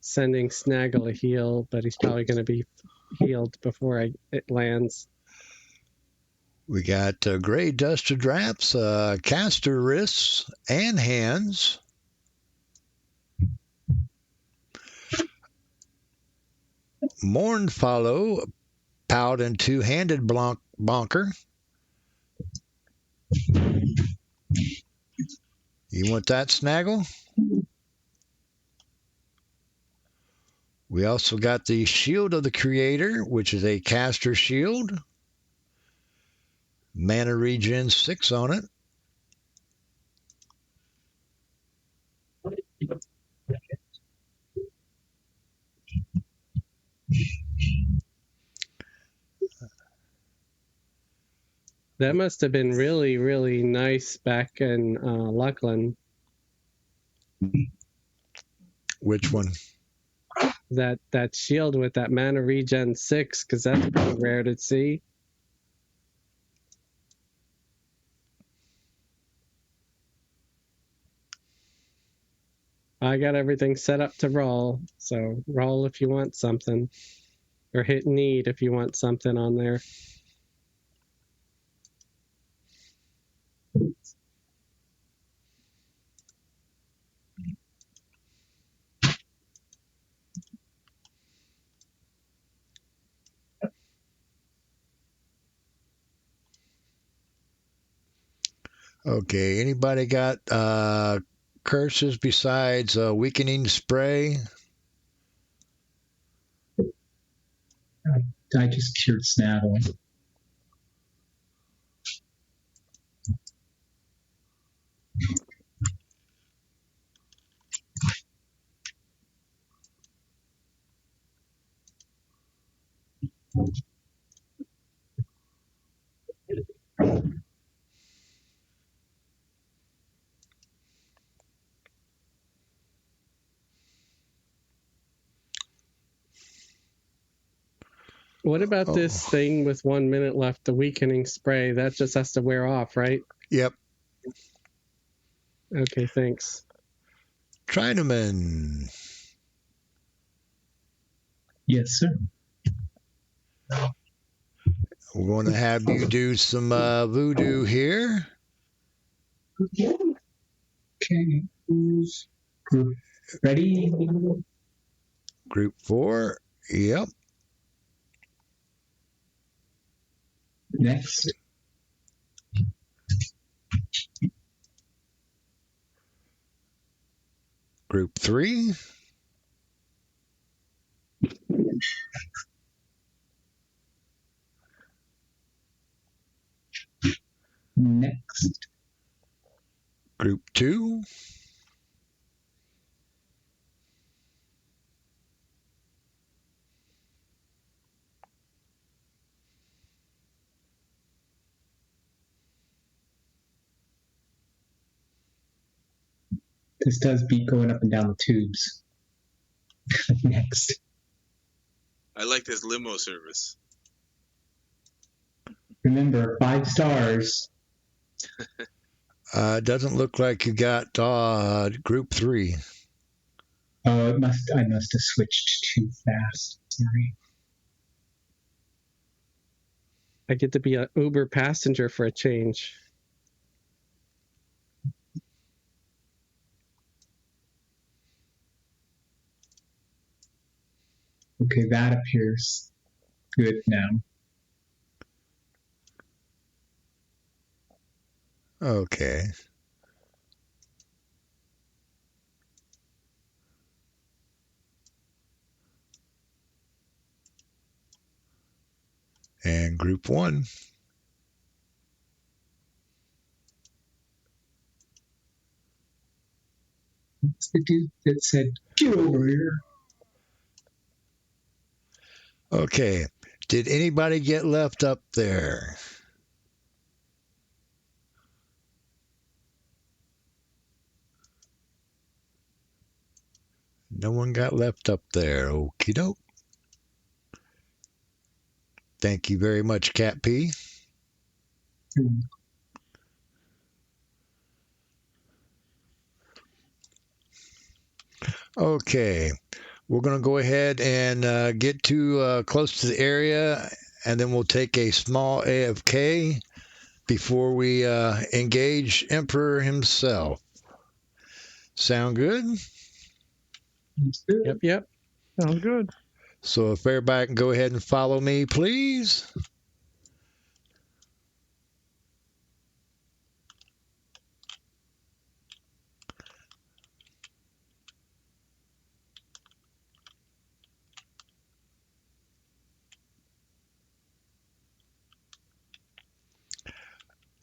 Sending Snaggle a heal, but he's probably going to be healed before it lands. We got gray dusted wraps, caster wrists and hands. Morn follow, pout and two-handed bonker. You want that, Snaggle? We also got the Shield of the Creator, which is a caster shield. Mana regen 6 on it. That must have been really, really nice back in Luckland. Which one? That shield with that mana regen 6, because that's pretty rare to see. I got everything set up to roll, so roll if you want something, or hit need if you want something on there. Okay, anybody got curses besides weakening spray? I just cured Snaggle. What about this thing with 1 minute left, the weakening spray? That just has to wear off, right? Yep. Okay, thanks. Trineman. Yes, sir. We're going to have you do some voodoo here. Okay. Who's group ready? Group 4. Yep. Next. Group 3. Next. Group 2. This does beat going up and down the tubes. Next. I like this limo service. Remember, 5 stars. Doesn't look like you got Group 3. Oh, I must have switched too fast. Sorry. I get to be an Uber passenger for a change. Okay, that appears good now. Okay. And Group 1. What's the dude that said, "Get over here"? Okay. Did anybody get left up there? No one got left up there. Okie doke. Thank you very much, Cat P. Okay. We're going to go ahead and get to close to the area, and then we'll take a small AFK before we engage Emperor himself. Sound good? Yep. Sounds good. So if everybody can go ahead and follow me, please.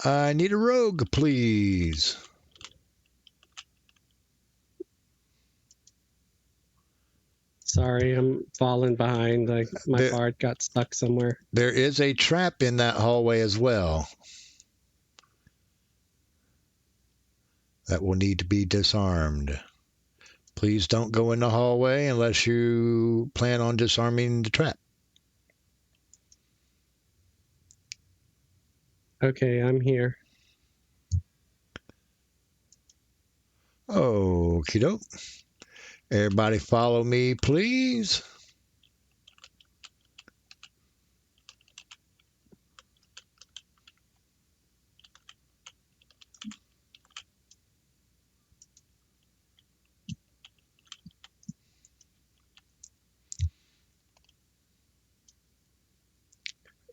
I need a rogue, please. Sorry, I'm falling behind. Like my bard got stuck somewhere. There is a trap in that hallway as well that will need to be disarmed. Please don't go in the hallway unless you plan on disarming the trap. Okay, I'm here. Okie doke. Everybody follow me, please.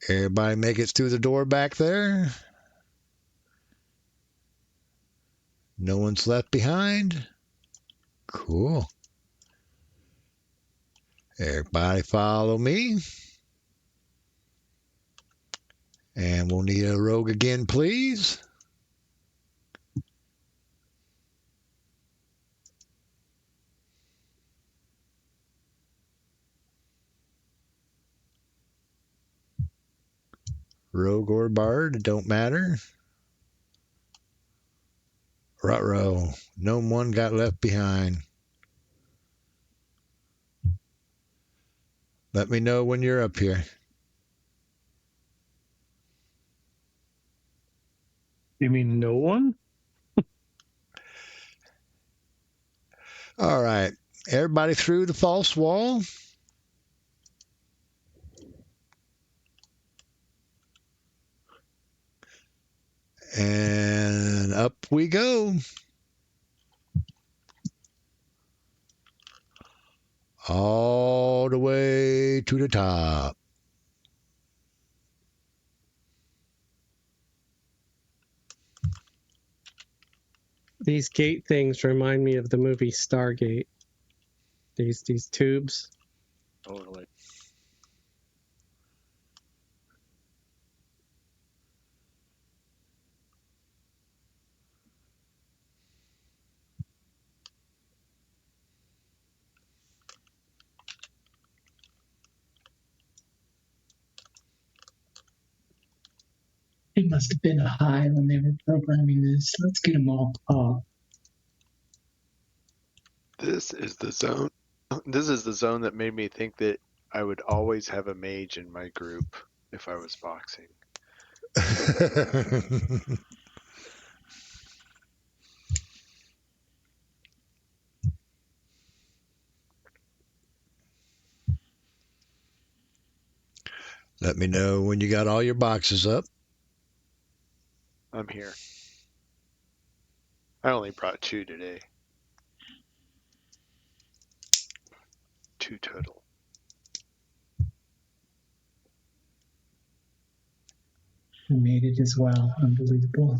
Everybody make it through the door back there. No one's left behind. Cool. Everybody follow me. And we'll need a rogue again, please. Rogue or bard, it don't matter. Ruh-roh. No one got left behind. Let me know when you're up here. You mean no one? All right. Everybody through the false wall. And up we go. All the way to the top. These gate things remind me of the movie Stargate. These tubes. Totally. It must have been a high when they were programming this. Let's get them all up. This is the zone. This is the zone that made me think that I would always have a mage in my group if I was boxing. Let me know when you got all your boxes up. I'm here. I only brought 2 today. 2 total. We made it as well. Unbelievable.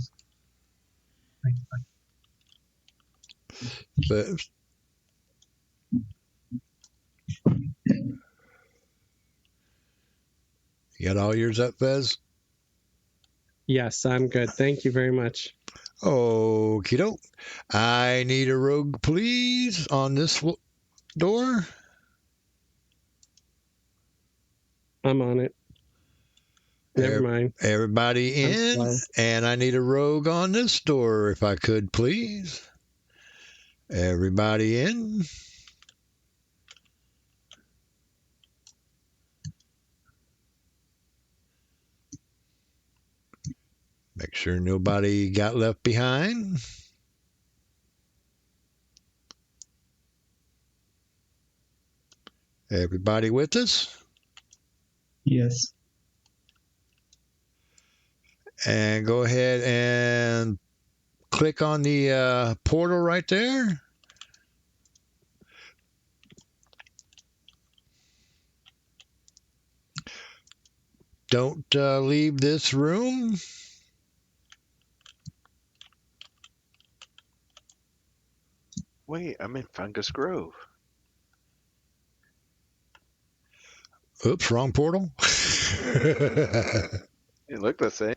But you got all yours up, Fez? Yes, I'm good. Thank you very much. Okie doke. I need a rogue, please, on this door. I'm on it. Never mind. Everybody in, slow. and I need a rogue on this door, if I could, please. Everybody in. Make sure nobody got left behind. Everybody with us? Yes. And go ahead and click on the portal right there. Don't leave this room. Wait, I'm in Fungus Grove. Oops, wrong portal. It looked the same.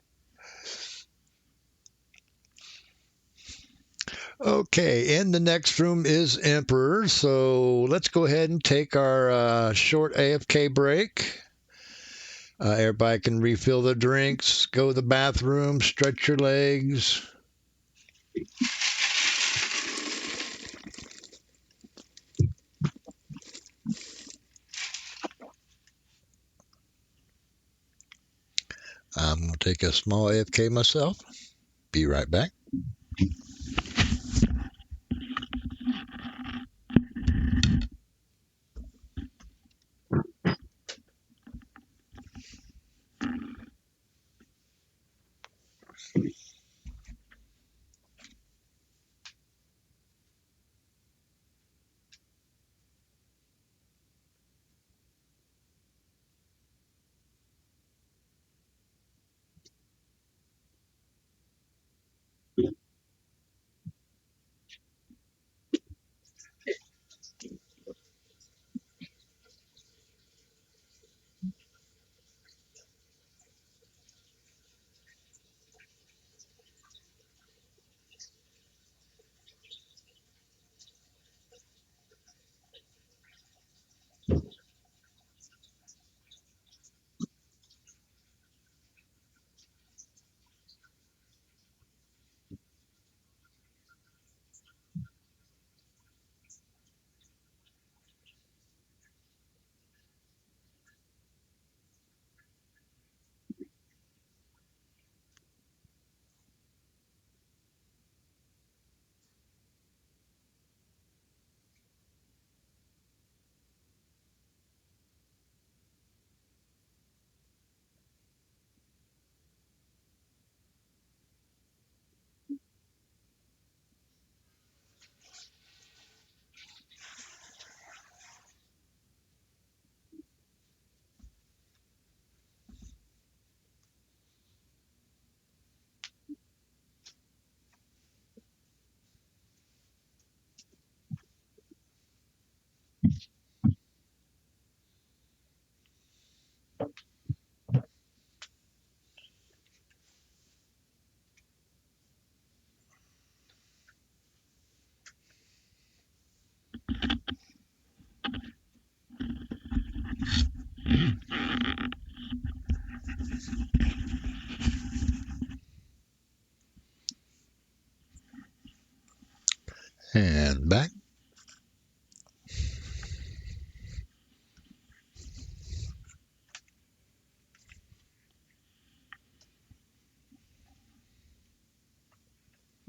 Okay, in the next room is Emperor, so let's go ahead and take our short AFK break. Everybody can refill their drinks, go to the bathroom, stretch your legs. I'm going to take a small AFK myself. Be right back.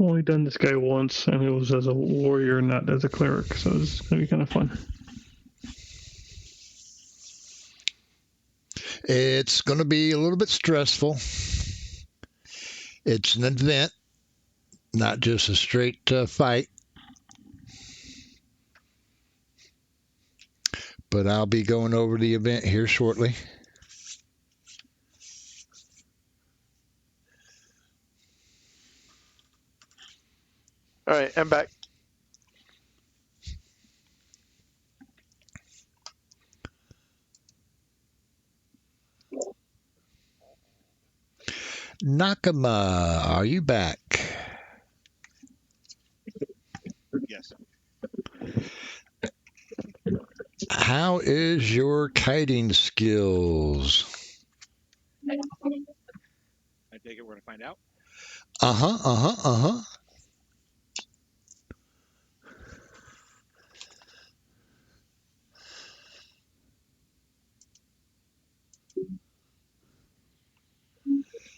only done this guy once, and it was as a warrior, not as a cleric, so it's going to be kind of fun. It's going to be a little bit stressful. It's an event, not just a straight fight. But I'll be going over the event here shortly. All right, I'm back. Nakama, are you back? Yes. How is your kiting skills? I take it we're gonna find out. Uh-huh.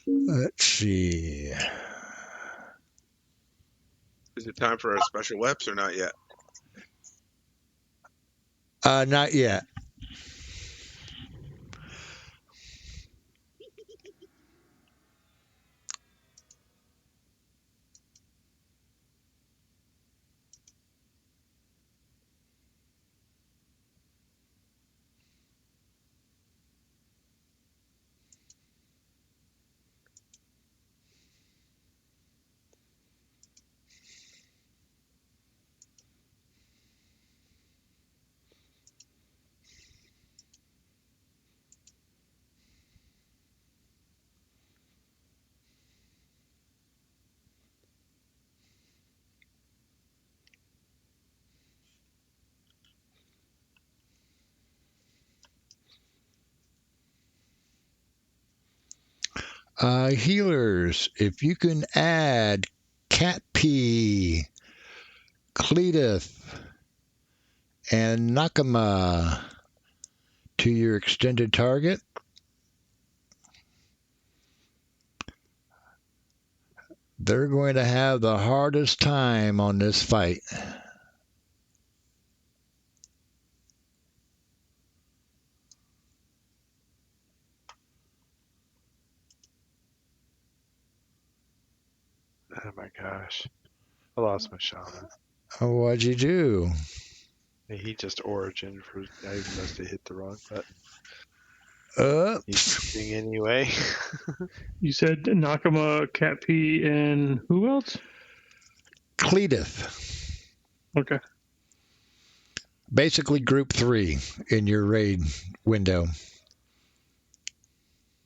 Let's see. Is it time for our special weps or not yet? Not yet. Healers, if you can add Cat P, Cletus, and Nakama to your extended target, they're going to have the hardest time on this fight. Oh my gosh. I lost my shaman. Oh, what'd you do? He just origin for. I must have hit the wrong button. Oops. He's using anyway. You said Nakama, Cat P, and who else? Cletus. Okay. Basically group 3 in your raid window.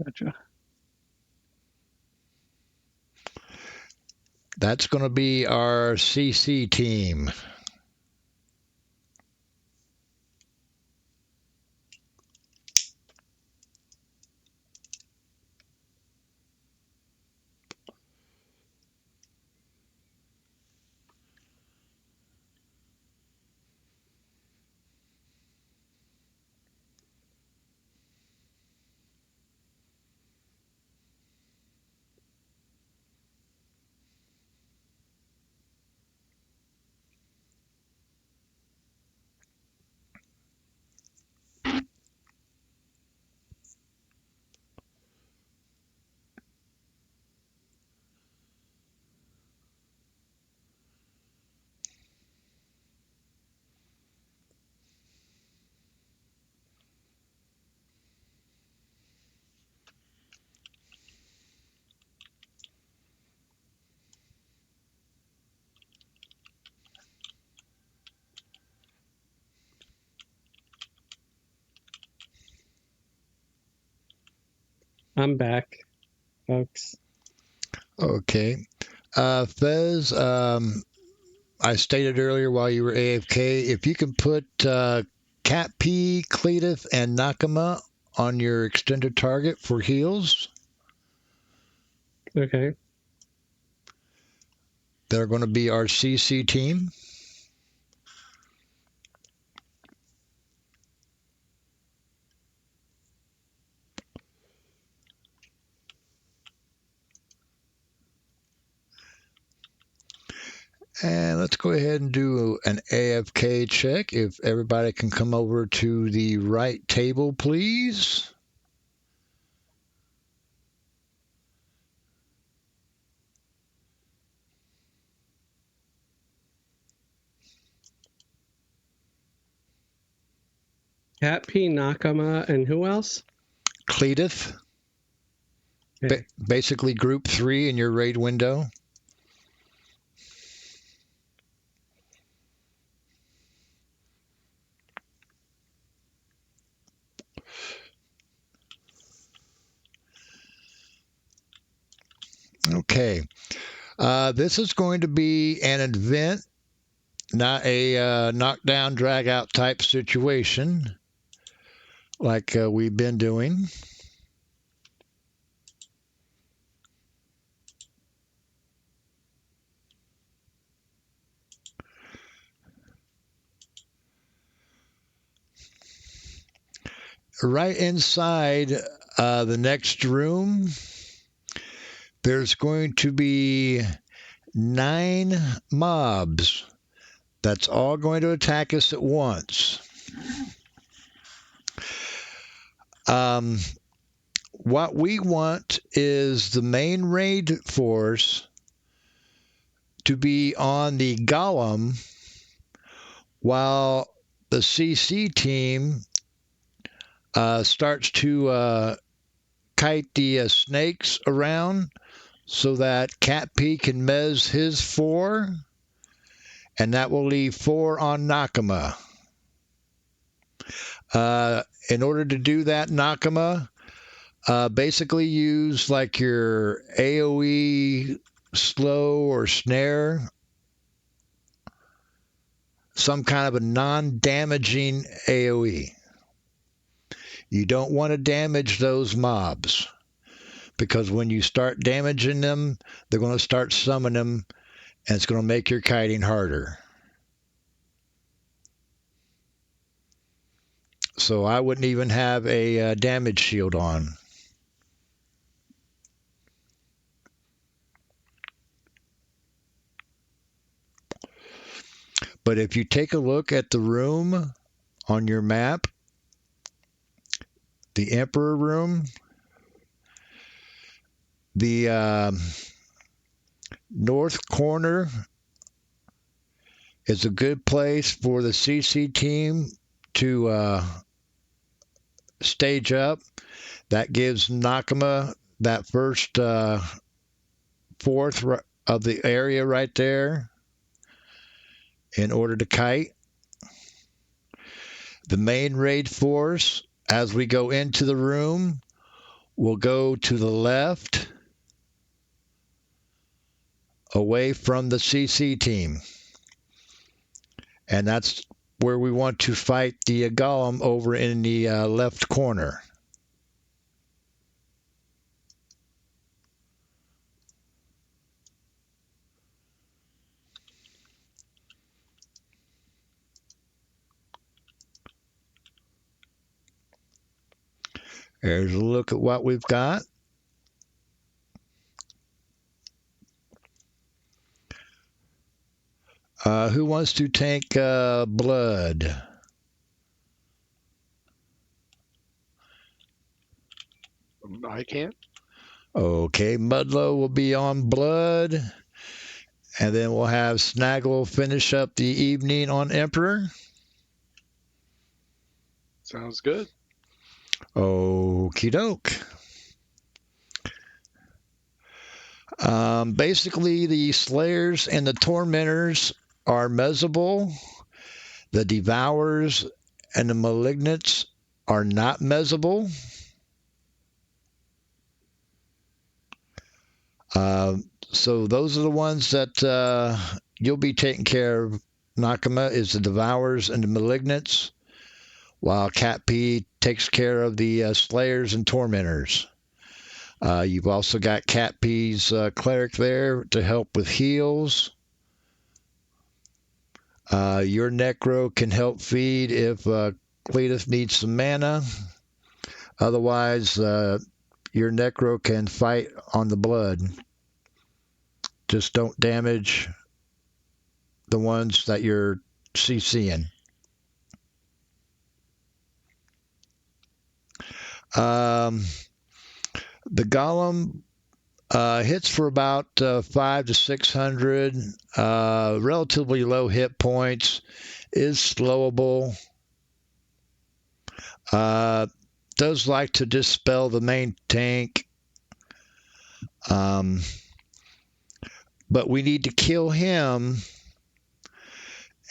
Gotcha. That's going to be our CC team. I'm back, folks. Okay. Fez, I stated earlier while you were AFK, if you can put Cat P, Cletus, and Nakama on your extended target for heals, Okay. they're going to be our CC team. And let's go ahead and do an AFK check. If everybody can come over to the right table, please. Cat P, Nakama, and who else? Cletus. Okay. Basically group 3 in your raid window. Okay. This is going to be an event, not a knockdown, drag out type situation like we've been doing. Right inside the next room, there's going to be 9 mobs. That's all going to attack us at once. What we want is the main raid force to be on the golem while the CC team starts to kite the snakes around so that Cat P can mez his 4, and that will leave 4 on Nakama. In order to do that, Nakama, basically use like your AoE slow or snare, some kind of a non-damaging AoE. You don't want to damage those mobs, because when you start damaging them, they're going to start summoning them, and it's going to make your kiting harder. So I wouldn't even have a damage shield on. But if you take a look at the room on your map, the Emperor room, the north corner is a good place for the CC team to stage up. That gives Nakama that first fourth of the area right there in order to kite. The main raid force, as we go into the room, will go to the left away from the CC team. And that's where we want to fight the golem over in the left corner. There's a look at what we've got. Who wants to take blood? I can't. Okay, Mudlow will be on blood. And then we'll have Snaggle finish up the evening on Emperor. Sounds good. Okie doke. Basically, the Slayers and the Tormentors are mezzable. The Devourers and the Malignants are not mezzable. So those are the ones that you'll be taking care of. Nakama is the Devourers and the Malignants, while Cat P takes care of the Slayers and Tormentors. You've also got Cat P's Cleric there to help with heals. Your Necro can help feed if Cletus needs some mana. Otherwise, your Necro can fight on the blood. Just don't damage the ones that you're CCing. The golem hits for about 5 to 600, relatively low hit points, is slowable. Does like to dispel the main tank. But we need to kill him,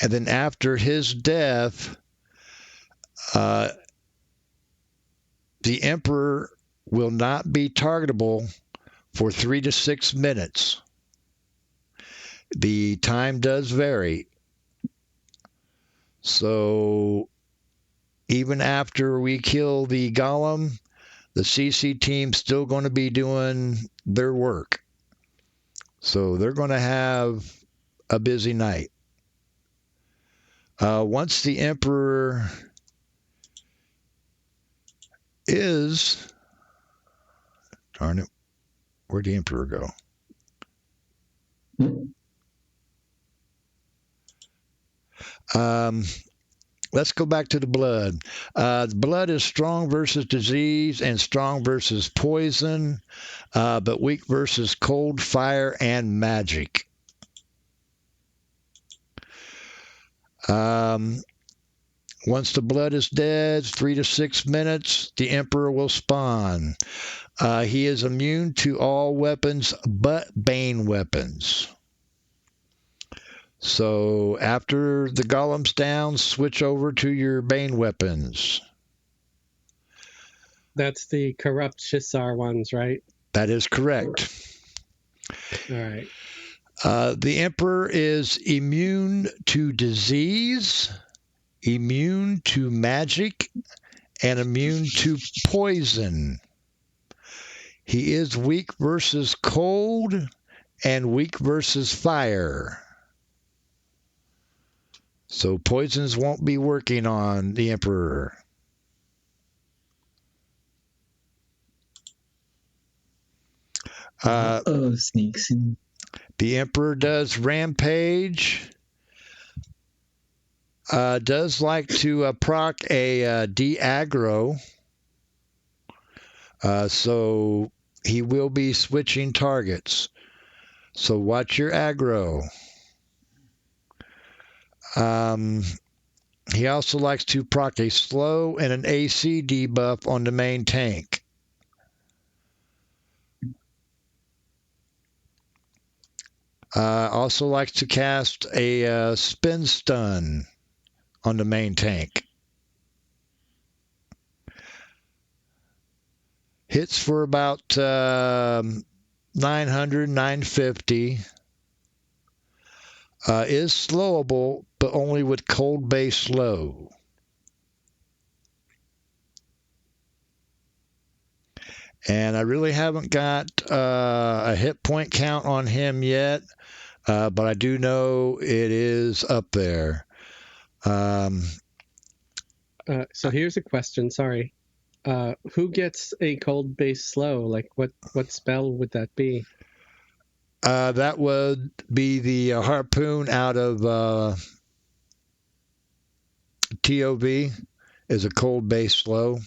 and then after his death, the Emperor will not be targetable for 3 to 6 minutes. The time does vary. So even after we kill the golem, the CC team's still going to be doing their work. So they're going to have a busy night. Once the Emperor is... Darn it. Where'd the Emperor go? Let's go back to the blood. Blood is strong versus disease and strong versus poison, but weak versus cold, fire, and magic. Once the blood is dead, 3 to 6 minutes, the Emperor will spawn. He is immune to all weapons but Bane weapons. So after the golem's down, switch over to your Bane weapons. That's the corrupt Shissar ones, right? That is correct. All right. The Emperor is immune to disease, immune to magic, and immune to poison. He is weak versus cold and weak versus fire. So poisons won't be working on the Emperor. Sneaks. The Emperor does rampage. Does like to proc a de-aggro. So he will be switching targets. So watch your aggro. He also likes to proc a slow and an AC debuff on the main tank. Also likes to cast a spin stun on the main tank. Hits for about 900, 950. Is slowable, but only with cold base slow. And I really haven't got a hit point count on him yet, but I do know it is up there. So here's a question. Sorry. Who gets a cold base slow? Like what spell would that be? That would be the harpoon out of TOV is a cold base slow.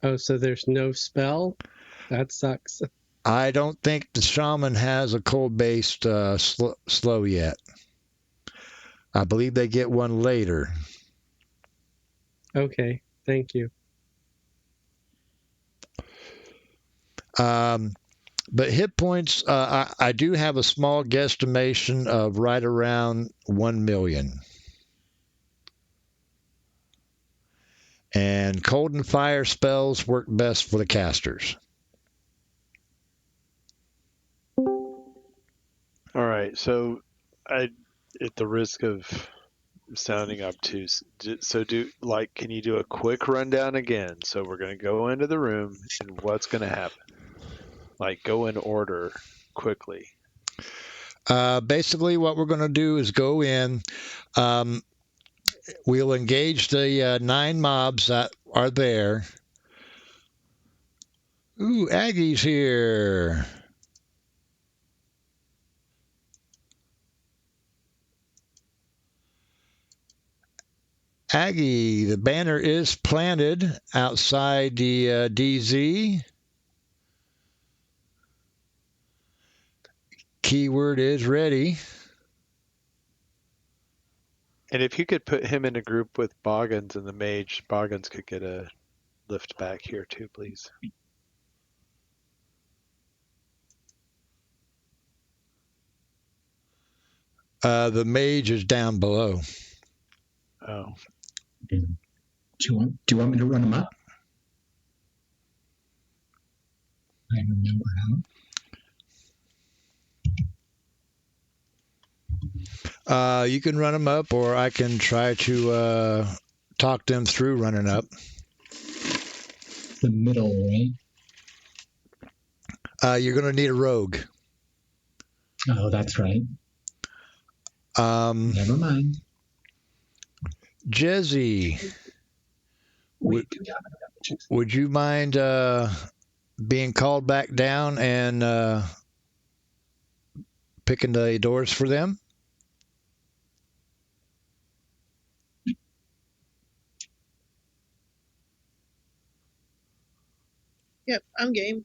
Oh, so there's no spell? That sucks. I don't think the shaman has a cold based slow yet. I believe they get one later. Okay, thank you. But hit points, I do have a small guesstimation of right around 1 million. And cold and fire spells work best for the casters. All right, so at the risk of sounding obtuse, can you do a quick rundown again? So we're going to go into the room and what's going to happen? Like, go in order quickly. Basically, what we're going to do is go in. We'll engage the 9 mobs that are there. Ooh, Aggie's here. Aggie, the banner is planted outside the DZ. Keyword is ready. And if you could put him in a group with Boggins and the mage, Boggins could get a lift back here too, please. The mage is down below. Oh. Do you want me to run them up? I remember how. You can run them up, or I can try to talk them through running up. The middle, right? You're going to need a rogue. Oh, that's right. Never mind. Jezzy, would you mind being called back down and picking the doors for them? Yep, I'm game.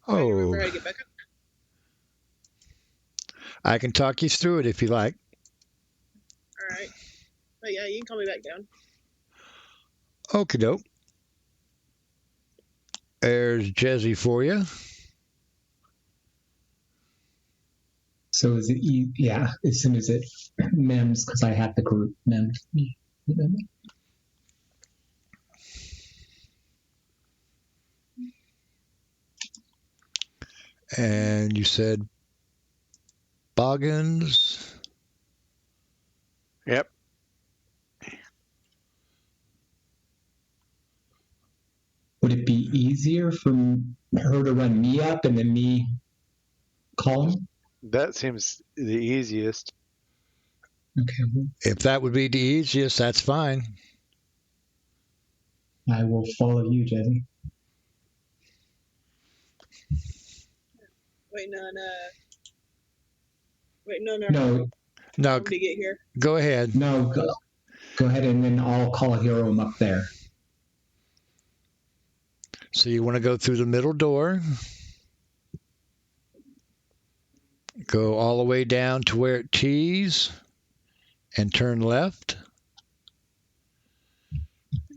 Oh, I remember how to get back up. I can talk you through it if you like. All right. But yeah, you can call me back down. Okie doke. There's Jezzy for you. So is it? Yeah, as soon as it mems, because I had the group memed me. And you said Boggins. Yep. Would it be easier for her to run me up and then me call him? That seems the easiest. Okay. Well, If that would be the easiest, that's fine. I will follow you, Jesse. Waiting on No, to get here. go ahead. No, go ahead, and then I'll call Hiram up there. So you want to go through the middle door, go all the way down to where it tees, and turn left.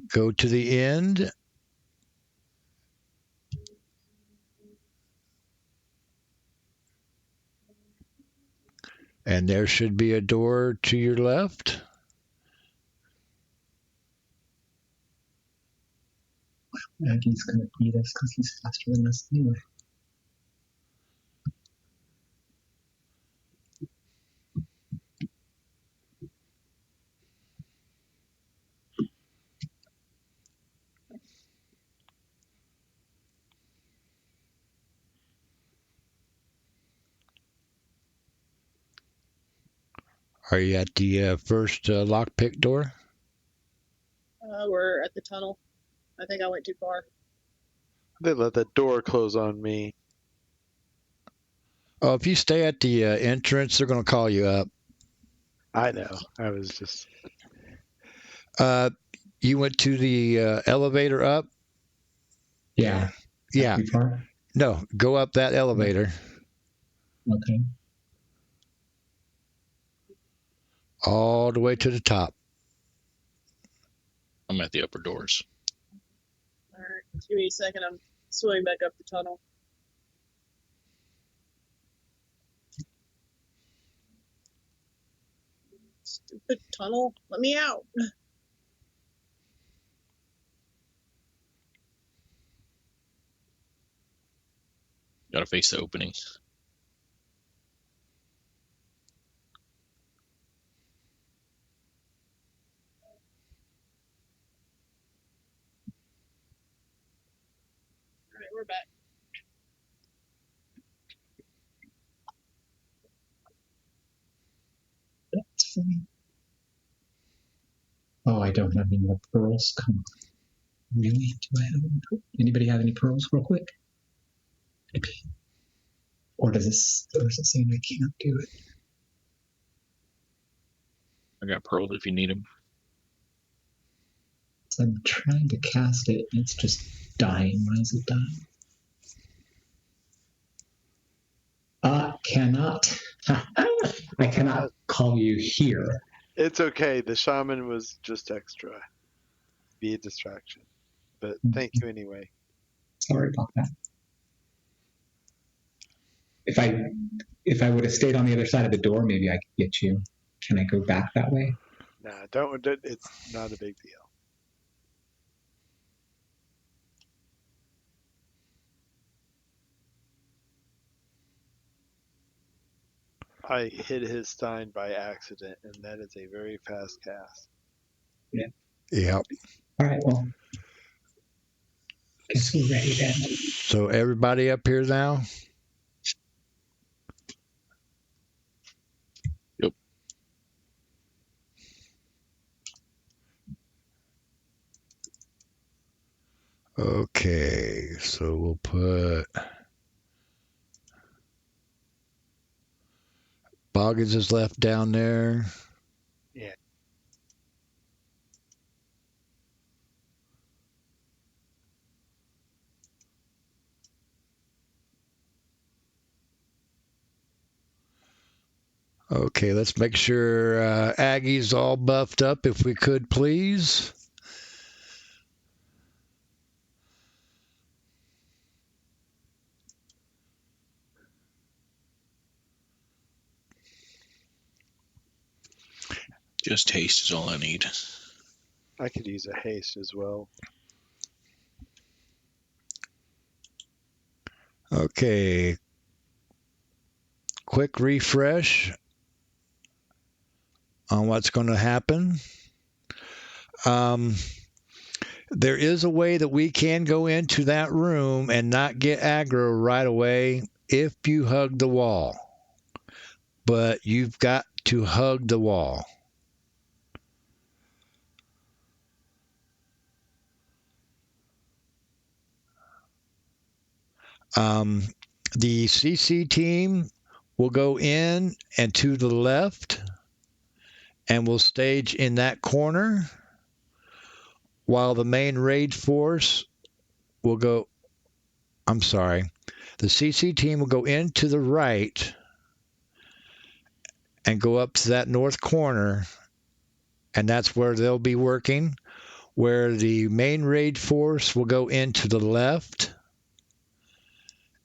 Go to the end. And there should be a door to your left. Maggie's going to beat us because he's faster than us anyway. Are you at the first lockpick door? We're at the tunnel. I think I went too far. They let the door close on me. Oh, if you stay at the entrance, they're going to call you up. I know. I was just. You went to the elevator up? Yeah. Yeah. Too far? No, go up that elevator. Okay. All the way to the top. I'm at the upper doors. All right. Just give me a second. I'm swimming back up the tunnel. Stupid tunnel. Let me out. Gotta face the opening. All right, we're back. That's funny. Oh, I don't have any more pearls. Come on. Really? Do I have any pearls? Anybody have any pearls real quick? Or does it say I can't do it? I got pearls if you need them. So I'm trying to cast it, and it's just dying. Why is it dying? Cannot. I cannot call you here. It's okay. The shaman was just extra. Be a distraction. But thank you anyway. Sorry about that. If I would have stayed on the other side of the door, maybe I could get you. Can I go back that way? Nah, it's not a big deal. I hit his sign by accident, and that is a very fast cast. Yeah. Yep. All right, well, guess we're ready then. So everybody up here now? Yep. Okay, so we'll put Boggins is left down there. Yeah. Okay, let's make sure Aggie's all buffed up if we could, please. Just haste is all I need. I could use a haste as well. Okay. Quick refresh on what's going to happen. There is a way that we can go into that room and not get aggro right away if you hug the wall. But you've got to hug the wall. The CC team will go in and to the left and will stage in that corner while the main raid force will go. I'm sorry. The CC team will go into the right and go up to that north corner, and that's where they'll be working, where the main raid force will go into the left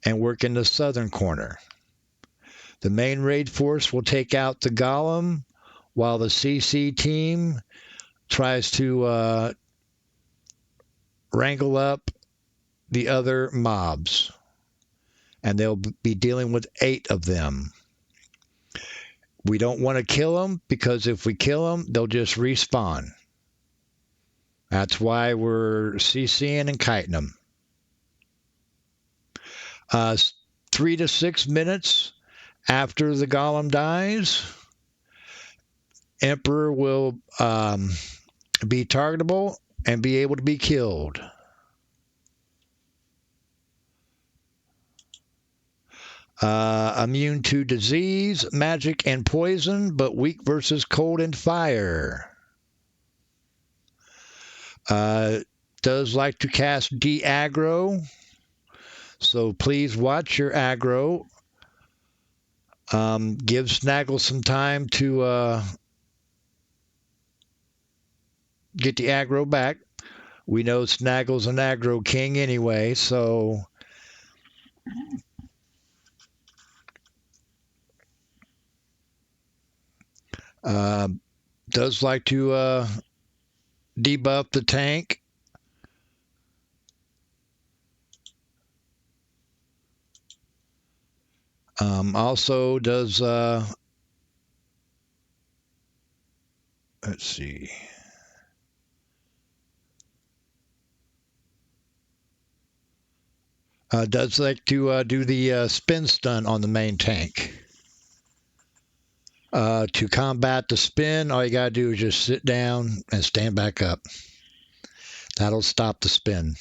and work in the southern corner. The main raid force will take out the golem while the CC team tries to wrangle up the other mobs. And they'll be dealing with 8 of them. We don't want to kill them because if we kill them, they'll just respawn. That's why we're CCing and kiting them. 3 to 6 minutes after the golem dies, Emperor will be targetable and be able to be killed. Immune to disease, magic, and poison, but weak versus cold and fire. Does like to cast de-aggro, so please watch your aggro. Give Snaggle some time to get the aggro back. We know Snaggle's an aggro king anyway, so does like to debuff the tank. Also does let's see. Does like to do the spin stun on the main tank. To combat the spin, all you got to do is just sit down and stand back up. That'll stop the spin.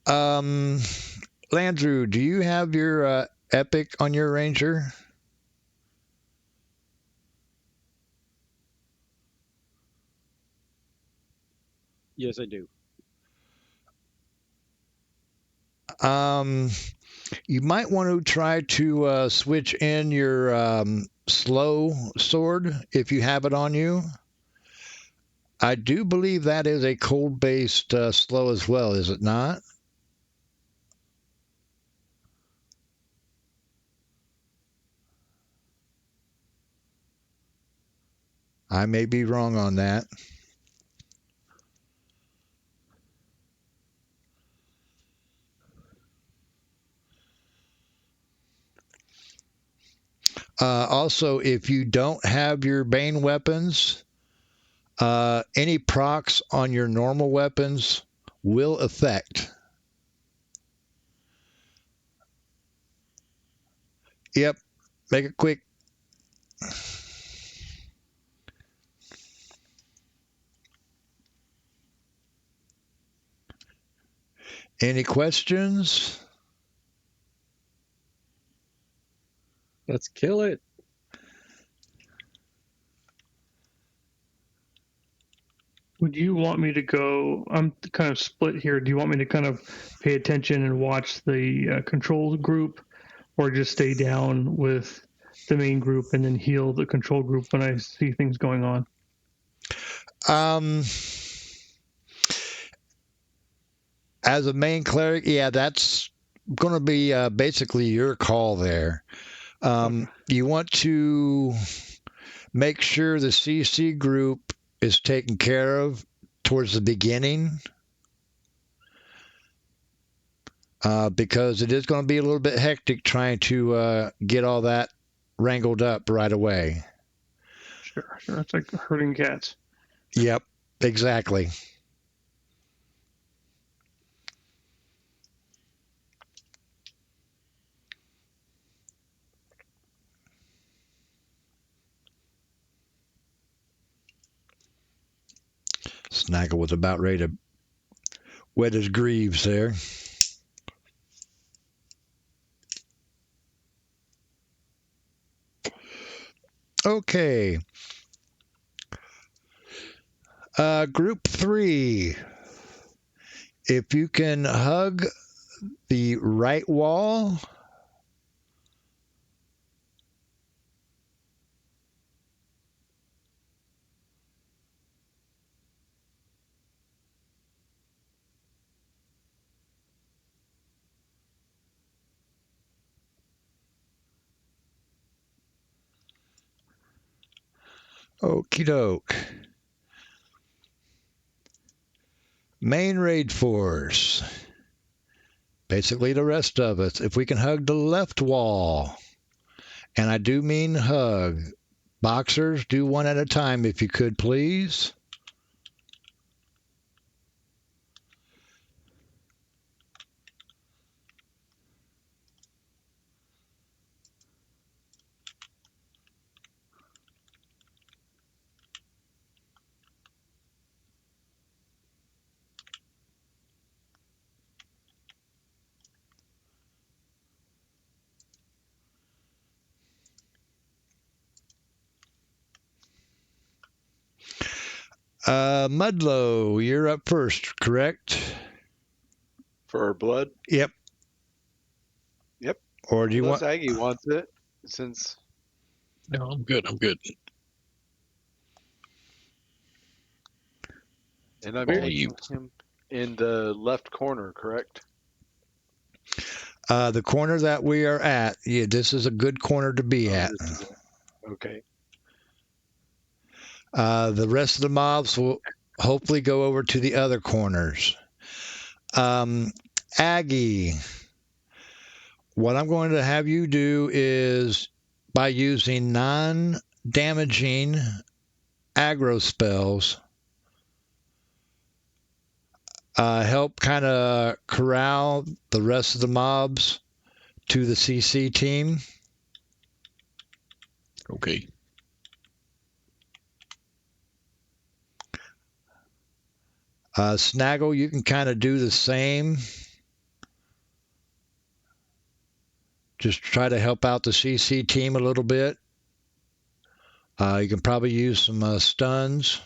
Landrew, do you have your epic on your ranger? Yes, I do. You might want to try to switch in your slow sword if you have it on you. I do believe that is a cold-based slow as well, is it not? I may be wrong on that. Also, if you don't have your Bane weapons, any procs on your normal weapons will affect. Yep, make it quick. Any questions? Let's kill it. Would you want me to go? I'm kind of split here. Do you want me to kind of pay attention and watch the control group, or just stay down with the main group and then heal the control group when I see things going on? As a main cleric, yeah, that's going to be basically your call there. Okay. You want to make sure the CC group is taken care of towards the beginning, because it is going to be a little bit hectic trying to get all that wrangled up right away. Sure. It's like herding cats. Yep, exactly. Snaggle was about ready to wet his greaves there. Okay. Group 3. If you can hug the right wall. Okie doke. Main raid force. Basically the rest of us. If we can hug the left wall. And I do mean hug. Boxers, do one at a time if you could, please. Mudlow, you're up first, correct? For blood? Yep. Yep. Or do you Unless want... Aggie wants it, since... No, I'm good. I'm good. And I'm All taking you. him in the left corner, correct? The corner that we are at, yeah, this is a good corner to be at. Okay. The rest of the mobs will hopefully go over to the other corners. Aggie, what I'm going to have you do is, by using non-damaging aggro spells, help kind of corral the rest of the mobs to the CC team. Okay. Snaggle, you can kind of do the same. Just try to help out the CC team a little bit. You can probably use some stuns.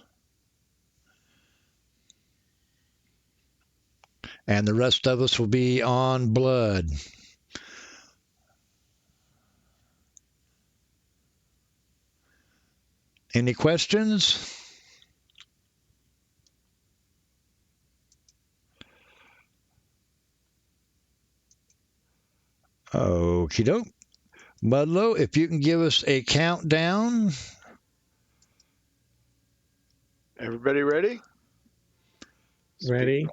and the rest of us will be on blood. Any questions? Okie doke. Mudlow, if you can give us a countdown. Everybody ready? Ready?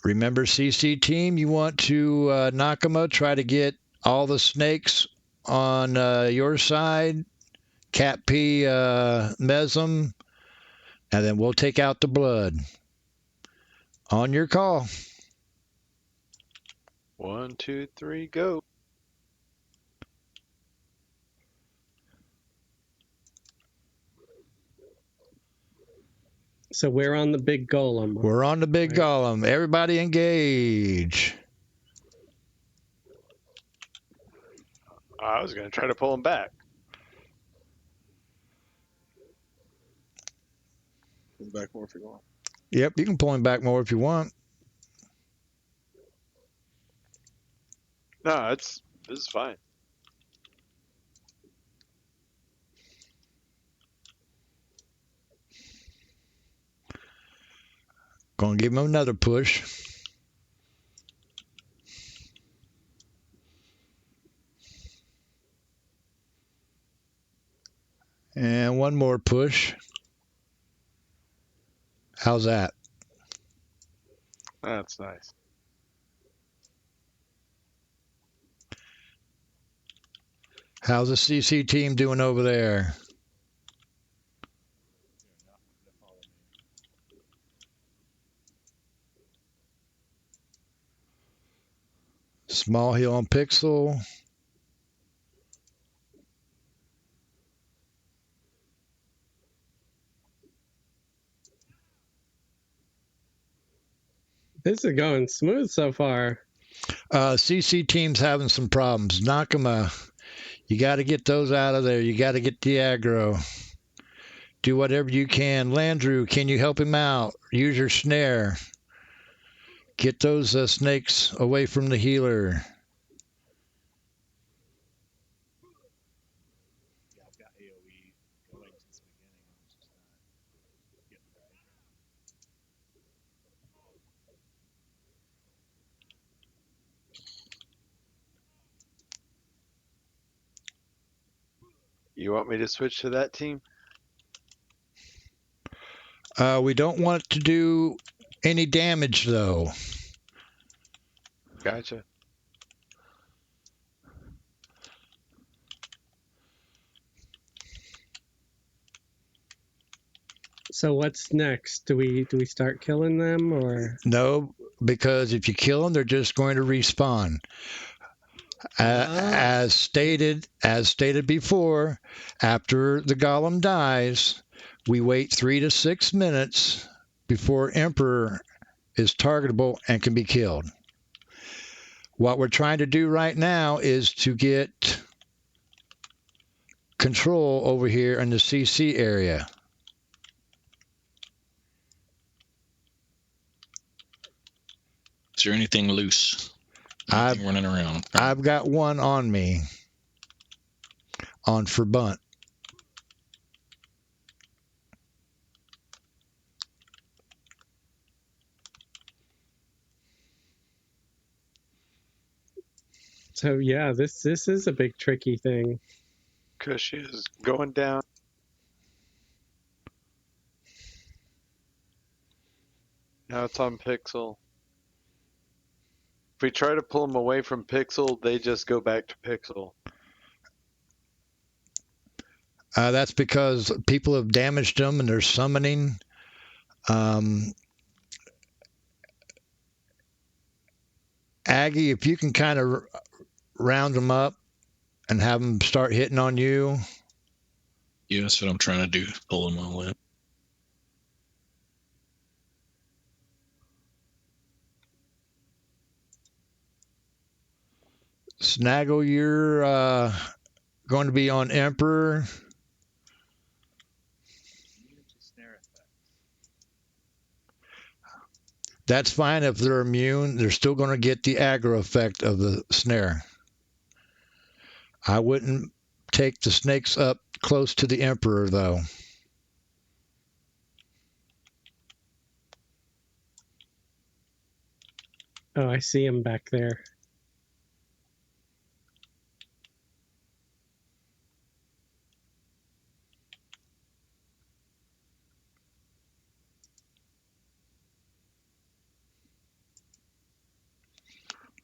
Remember, CC team, you want to Nakama, try to get all the snakes on your side. Cat P, Mesm, and then we'll take out the blood. On your call. 1, 2, 3, go. So we're on the big golem. We're on the big golem. Everybody engage. I was going to try to pull him back. Pull back more if you want. Yep, you can pull him back more if you want. No, this is fine. Gonna give him another push. And one more push. How's that? That's nice. How's the CC team doing over there? Small Hill on Pixel. This is going smooth so far. CC team's having some problems. Nakama, you got to get those out of there. You got to get the aggro. Do whatever you can. Landrew, can you help him out? Use your snare. Get those snakes away from the healer. Yeah, I've got AoE going since the beginning. I'm just not getting right. You want me to switch to that team? We don't want it to do any damage, though. Gotcha. So what's next? Do we start killing them or? No, because if you kill them, they're just going to respawn. As stated before, after the golem dies, we wait 3 to 6 minutes before Emperor is targetable and can be killed. What we're trying to do right now is to get control over here in the CC area. Is there anything loose? Anything running around? I've got one on me. On for bunt. So yeah, this is a big tricky thing. Kush is going down. Now it's on Pixel. If we try to pull them away from Pixel, they just go back to Pixel. That's because people have damaged them and they're summoning. Aggie, if you can kind of round them up and have them start hitting on you. Yeah, that's what I'm trying to do. Pull them all in. Snaggle, you're going to be on Emperor. That's fine if they're immune. They're still going to get the aggro effect of the snare. I wouldn't take the snakes up close to the emperor, though. Oh, I see him back there.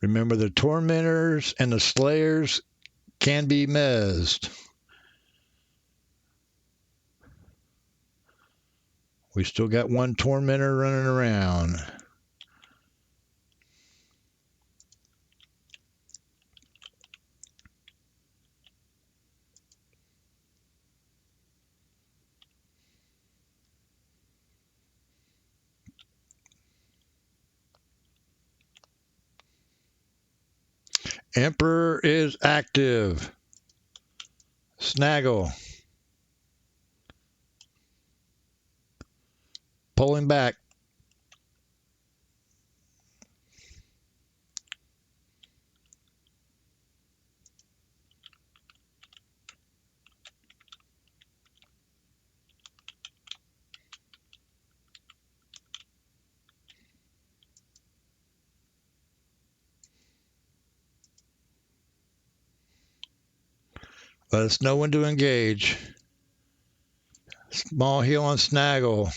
Remember, the tormentors and the slayers can be mezzed. We still got one tormentor running around. Emperor is active. Snaggle. Pulling back. Let us know when to engage. Small heel on Snaggle.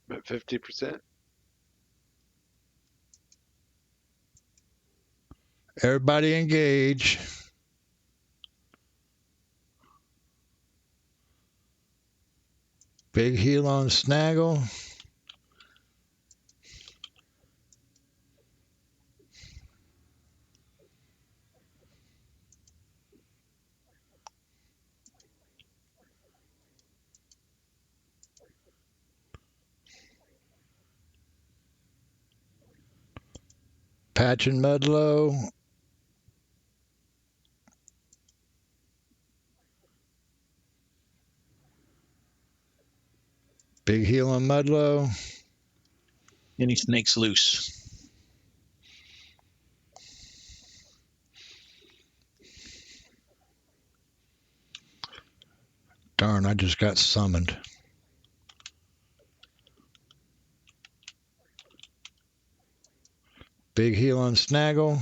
About 50%. Everybody engage. Big heel on Snaggle. Patch and Mudlow. Big heel on Mudlow. Any snakes loose? Darn, I just got summoned. Big heel on Snaggle.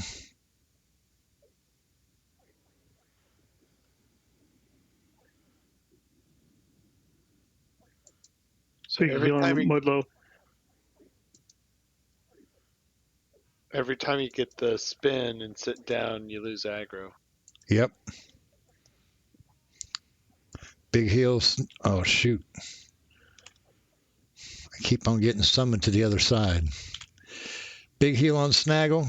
So Big heel on Mudlow. every time you get the spin and sit down, you lose aggro. Yep. Big heels. Oh, shoot. I keep on getting summoned to the other side. Big heel on Snaggle.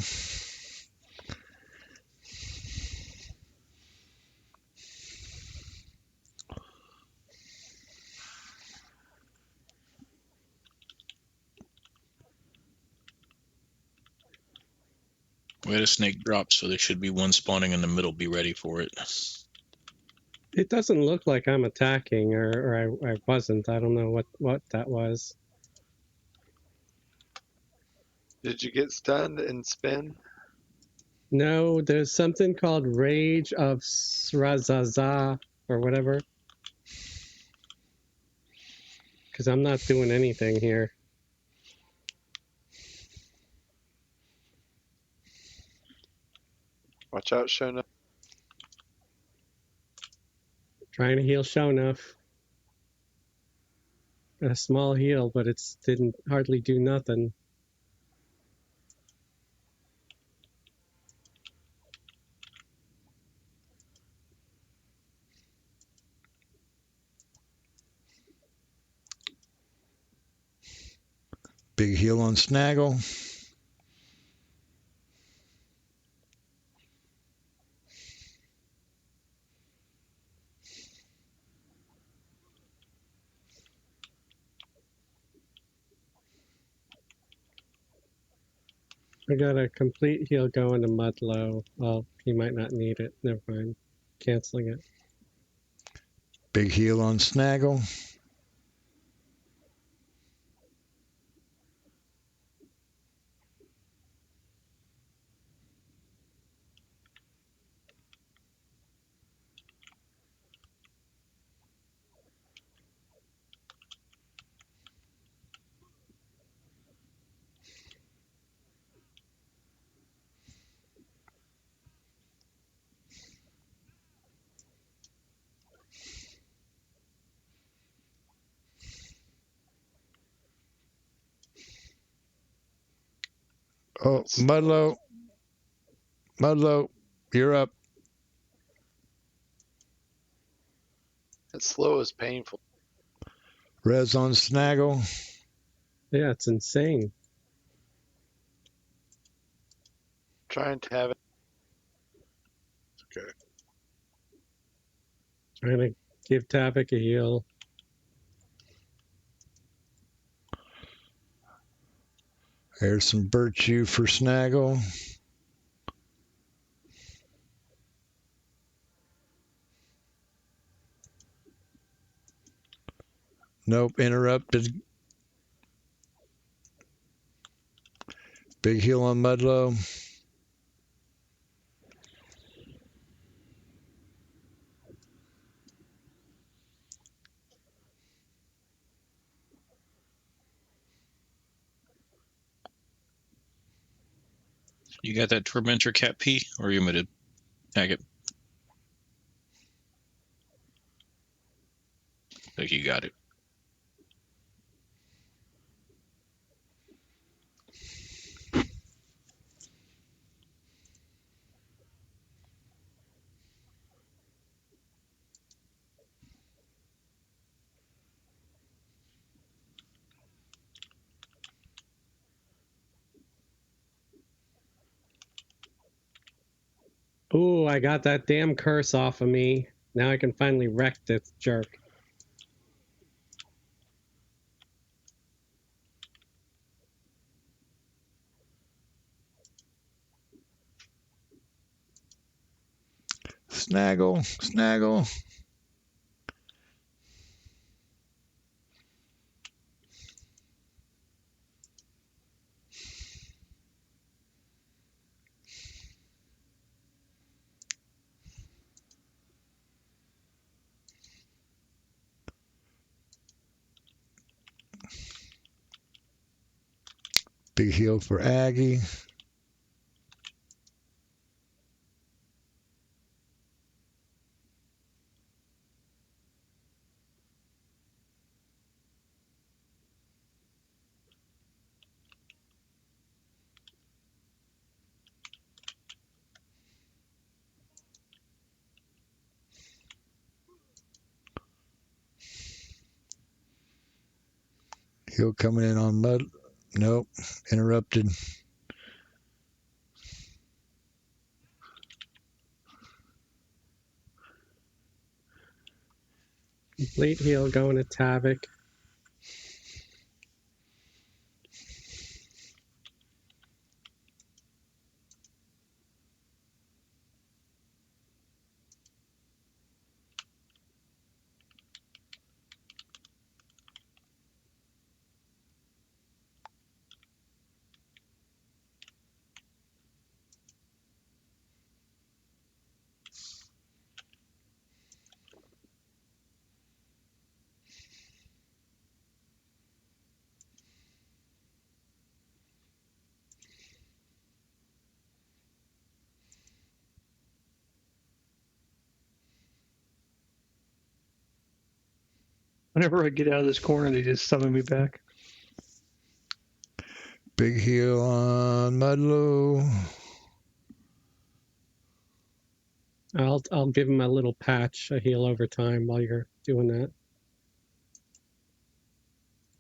We had a snake drop, so there should be one spawning in the middle. Be ready for it. It doesn't look like I'm attacking, or I wasn't. I don't know what that was. Did you get stunned and spin? No, there's something called Rage of SSRa or whatever. Because I'm not doing anything here. Watch out, Shona. Trying to heal Shonuf. A small heal, but it didn't hardly do nothing. Big heel on Snaggle. I got a complete heal going to Mudlow. Well, he might not need it. Never mind. Canceling it. Big heal on Snaggle. Oh, Mudlow. Mudlow, you're up. That slow is painful. Res on Snaggle. Yeah, it's insane. Trying to have it. Okay. Trying to give Tavik a heal. There's some virtue for Snaggle. Nope, interrupted. Big heal on Mudlow. You got that Tormentor Cat P, or you want me to tag it? I think you got it. Ooh, I got that damn curse off of me. Now I can finally wreck this jerk. Snaggle, Snaggle. Big heal for Aggie. Heal coming in on Mud. Nope, interrupted. Complete heal going to Tavik. Whenever I get out of this corner, they just summon me back. Big heal on Mudlow. I'll give him a little patch, a heal over time while you're doing that.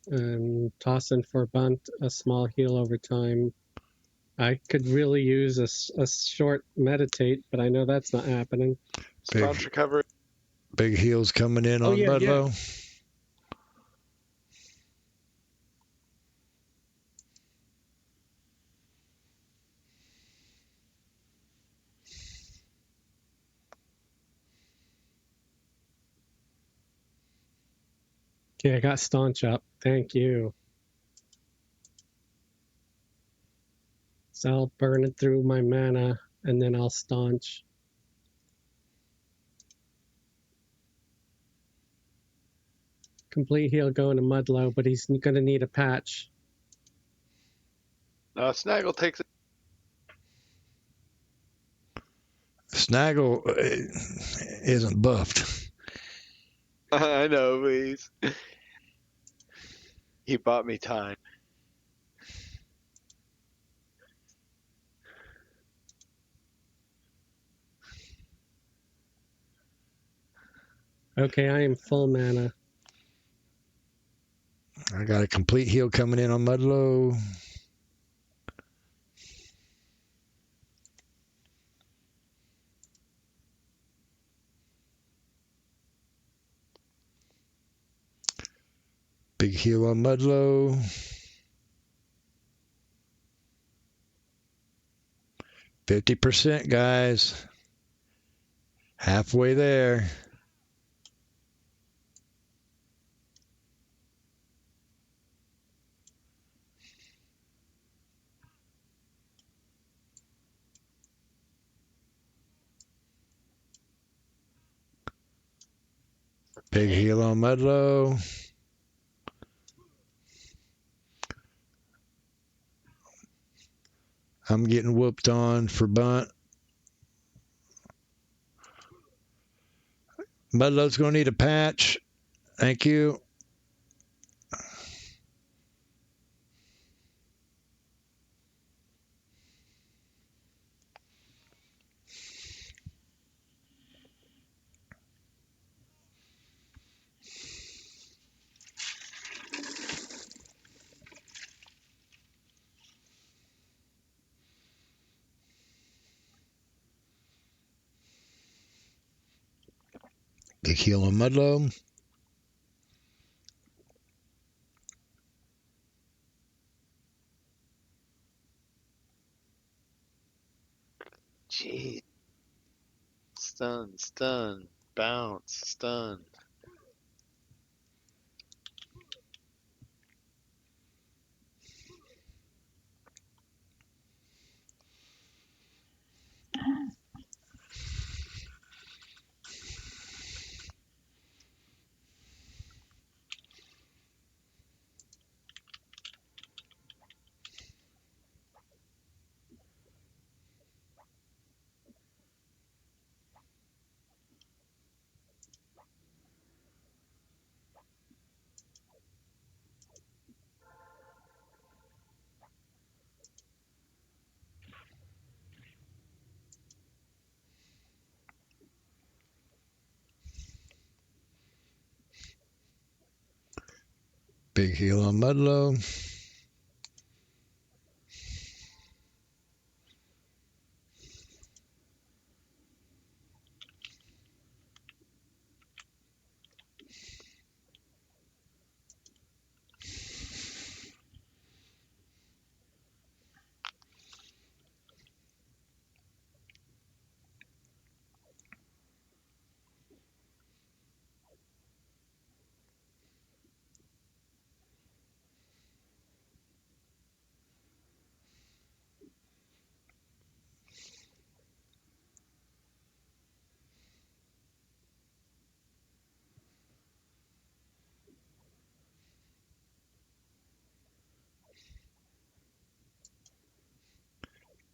And tossing for Bunt, a small heal over time. I could really use a short meditate, but I know that's not happening. Staunch recovery. Big heals coming in on Mudlow. Okay, I got staunch up. Thank you. So I'll burn it through my mana, and then I'll staunch. Complete heal going to Mudlow, but he's going to need a patch. Snaggle takes it. Snaggle isn't buffed. I know, please. He bought me time. Okay, I am full mana. I got a complete heal coming in on Mudlow. Big heal on Mudlow. %, guys. Halfway there. Big heal on Mudlow. I'm getting whooped on for bunt. Mudlow's going to need a patch. Thank you. Big heal on Mudlow. Jeez. Stun, bounce, stun. Big heal on Mudlow.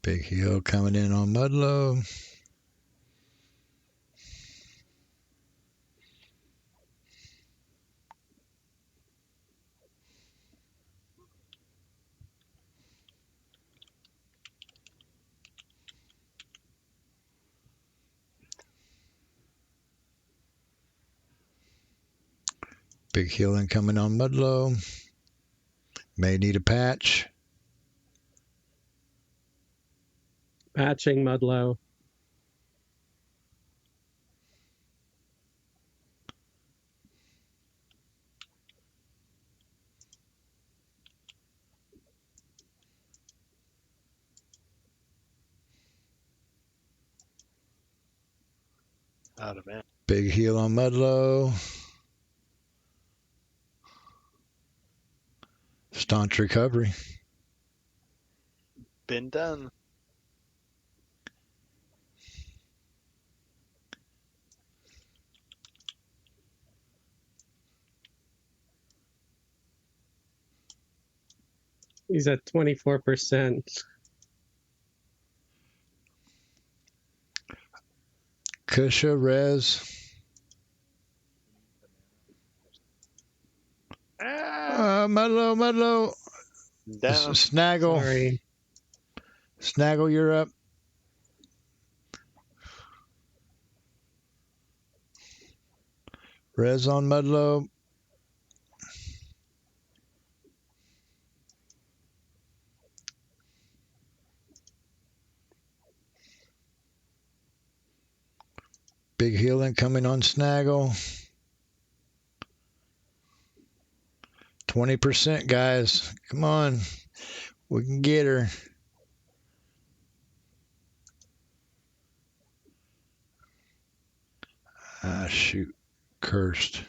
Big heal coming in on Mudlow. Big healing coming on Mudlow. May need a patch. Patching Mudlow. Out of man. Big heal on Mudlow. Staunch recovery. Been done. He's at 24%. Kusha, Rez. Mudlow. Down. Snaggle. Sorry. Snaggle, you're up. Rez on Mudlow. Big healing coming on Snaggle. 20%, guys. Come on. We can get her. Ah, shoot. Cursed.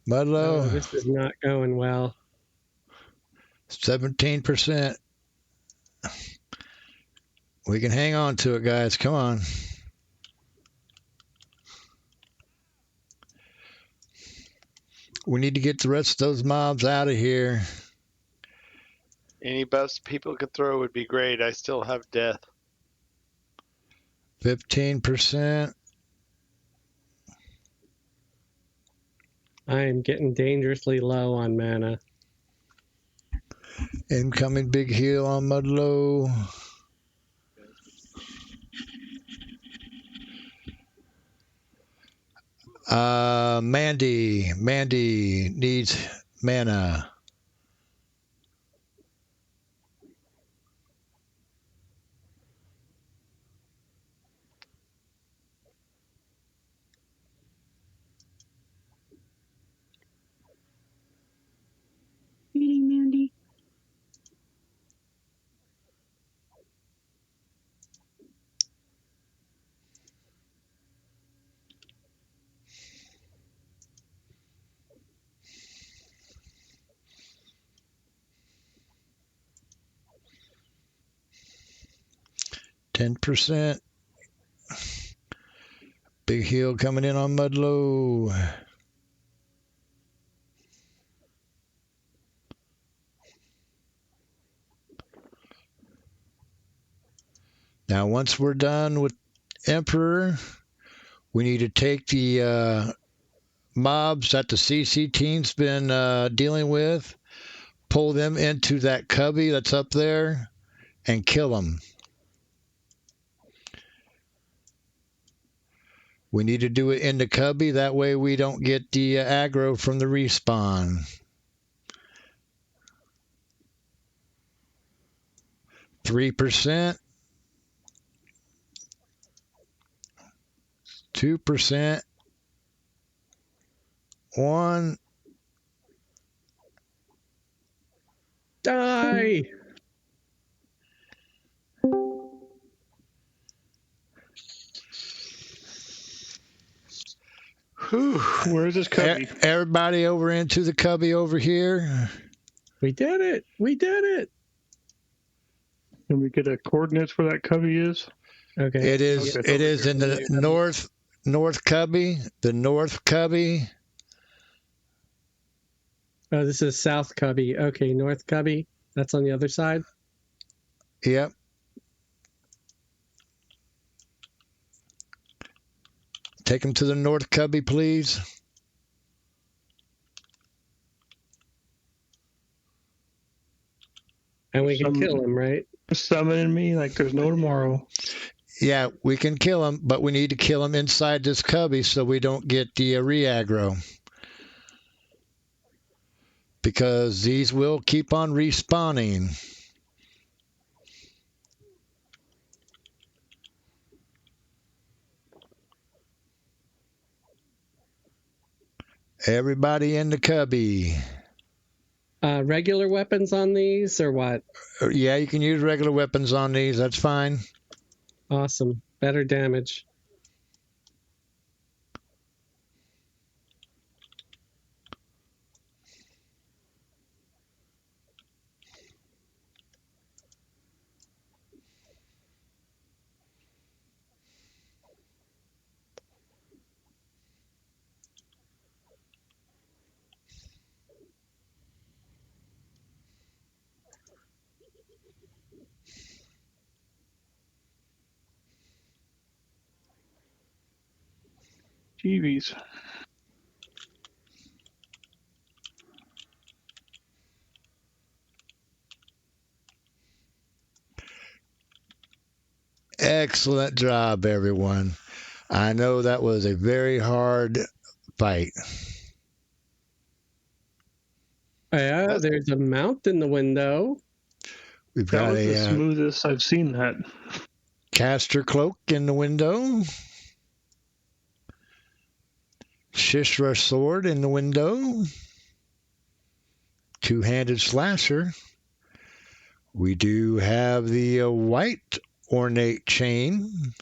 Mudlow. Oh, this is not going well. 17%. We can hang on to it, guys. Come on. We need to get the rest of those mobs out of here. Any buffs people could throw would be great. I still have death. 15%. I am getting dangerously low on mana. Incoming big heal on Mudlow. Mandy needs mana. Feeding Mandy. %. Big heal coming in on Mudlow. Now, once we're done with Emperor, we need to take the mobs that the CC team's been dealing with, pull them into that cubby that's up there, and kill them. We need to do it in the cubby. That way we don't get the aggro from the respawn. 3%. 2%. 1. Die! Whew. Where's this cubby? Everybody over into the cubby over here. We did it! We did it! Can we get a coordinates where that cubby is? Okay. It is. Okay. It is in the north cubby. The north cubby. Oh, this is South Cubby. Okay, North Cubby. That's on the other side. Yep. Take him to the north cubby, please. And we can kill him, right? Summoning me like there's no tomorrow. Yeah, we can kill him, but we need to kill him inside this cubby so we don't get the re-aggro. Because these will keep on respawning. Everybody in the cubby. Regular weapons on these or what? Yeah, you can use regular weapons on these. That's fine. Awesome. Better damage. Jeebies. Excellent job, everyone. I know that was a very hard fight. Yeah, there's a mount in the window. We've That got was the a smoothest I've seen that. caster cloak in the window. SSRa sword in the window. Two-handed slasher. We do have the white ornate chain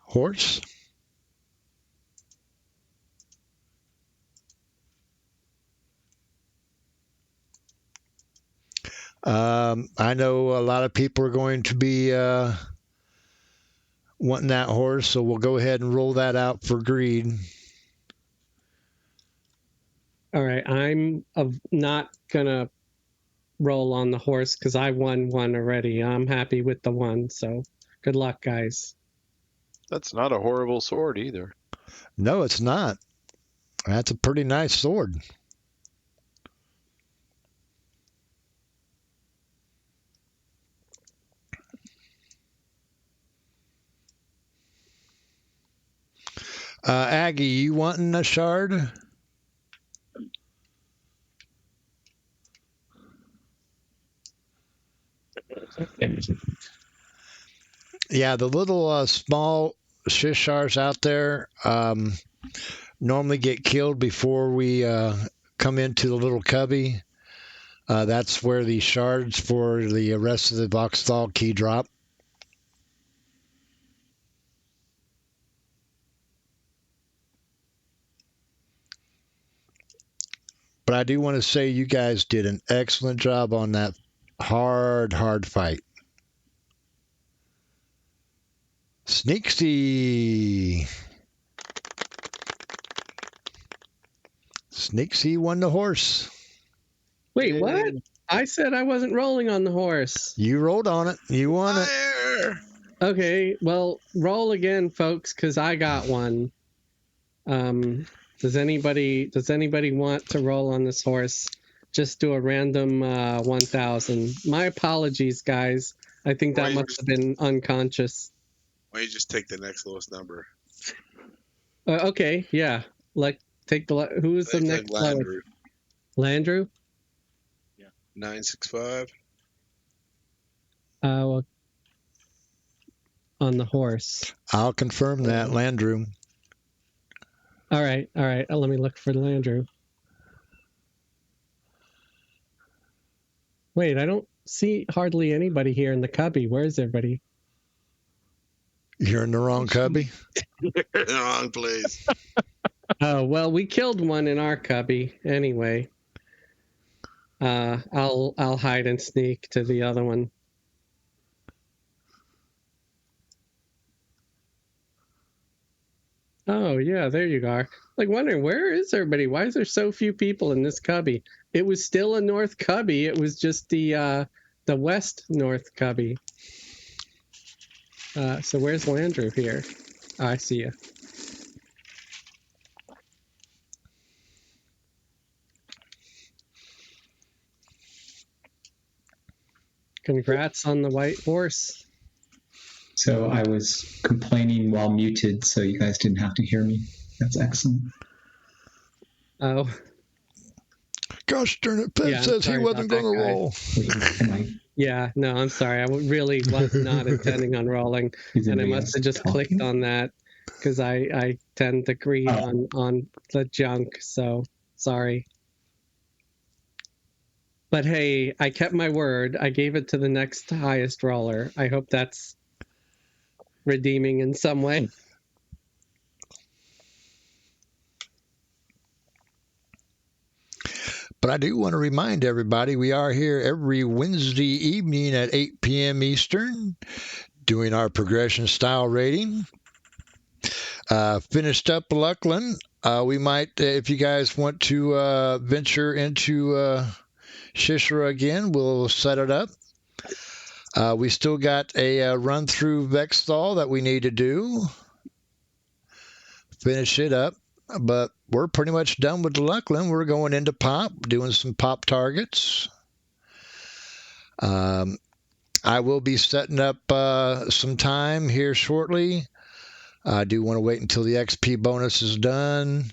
horse. I know a lot of people are going to be wanting that horse, so we'll go ahead and roll that out for greed. All right, I'm not gonna roll on the horse because I won one already. I'm happy with the one, so good luck, guys. That's not a horrible sword either. No, it's not. That's a pretty nice sword. Aggie, you wanting a shard? Yeah, the little small shishars out there normally get killed before we come into the little cubby. That's where the shards for the rest of the Voxthal key drop. But I do want to say you guys did an excellent job on that hard fight. Sneaksy. Sneaksy won the horse. Wait, what? I said I wasn't rolling on the horse. You rolled on it. You won it. Okay, well, roll again, folks, because I got one. Does anybody want to roll on this horse? Just do a random 1,000. My apologies, guys. I think that must have been unconscious. Why don't you just take the next lowest number? Okay, yeah. Like, take the who's the next Landrew. Landrew? Yeah. 965. Well, on the horse. I'll confirm that, Landrew. All right. Let me look for Landrew. Wait, I don't see hardly anybody here in the cubby. Where's everybody? You're in the wrong cubby. You're in the wrong place. Oh, well, we killed one in our cubby anyway. I'll hide and sneak to the other one. Oh, yeah, there you are. Like, wondering, where is everybody? Why is there so few people in this cubby? It was still a north cubby. It was just the west north cubby. So where's Landrew here? Oh, I see you. Congrats on the white horse. So I was complaining while muted, so you guys didn't have to hear me. That's excellent. Oh. Gosh darn it, Pep says he wasn't going to roll. Yeah, no, I'm sorry. I really was not intending on rolling, and I must have just clicked on that. because I tend to greed on the junk. So sorry. But hey, I kept my word. I gave it to the next highest roller. I hope that's redeeming in some way. But I do want to remind everybody we are here every Wednesday evening at 8 p.m. Eastern doing our progression style rating. Finished up Luckland. We might, if you guys want to venture into SSRa again, we'll set it up. We still got a run through Vexthal that we need to do. Finish it up. But we're pretty much done with Luckland. We're going into pop, doing some pop targets. I will be setting up some time here shortly. I do want to wait until the XP bonus is done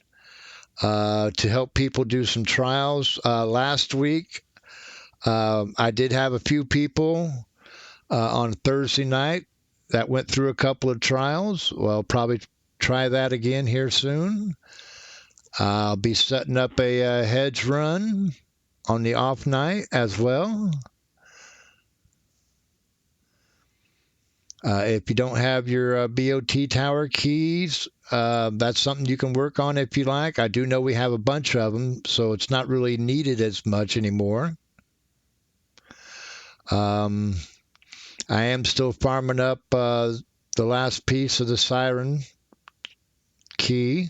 to help people do some trials. Last week, I did have a few people on Thursday night that went through a couple of trials. Well, probably try that again here soon. I'll be setting up a hedge run on the off night as well. If you don't have your BOT tower keys, that's something you can work on if you like. I do know we have a bunch of them, so it's not really needed as much anymore. I am still farming up the last piece of the siren key.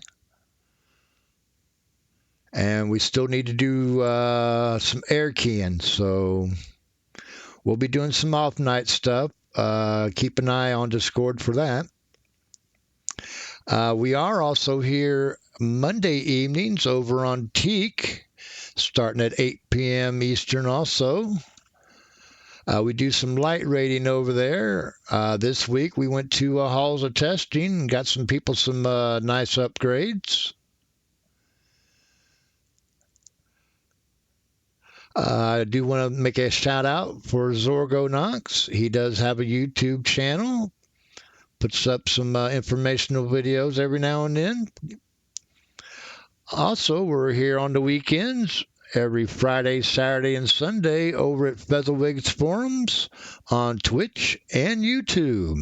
And we still need to do some air keying, so we'll be doing some off-night stuff. Keep an eye on Discord for that. We are also here Monday evenings over on Teak, starting at 8 p.m. Eastern also. We do some light rating over there. This week we went to Halls of Testing and got some people some nice upgrades. I do want to make a shout out for Zorgo Knox. He does have a YouTube channel. Puts up some informational videos every now and then. Also, we're here on the weekends, every Friday, Saturday, and Sunday over at Featherwigs Forums on Twitch and YouTube.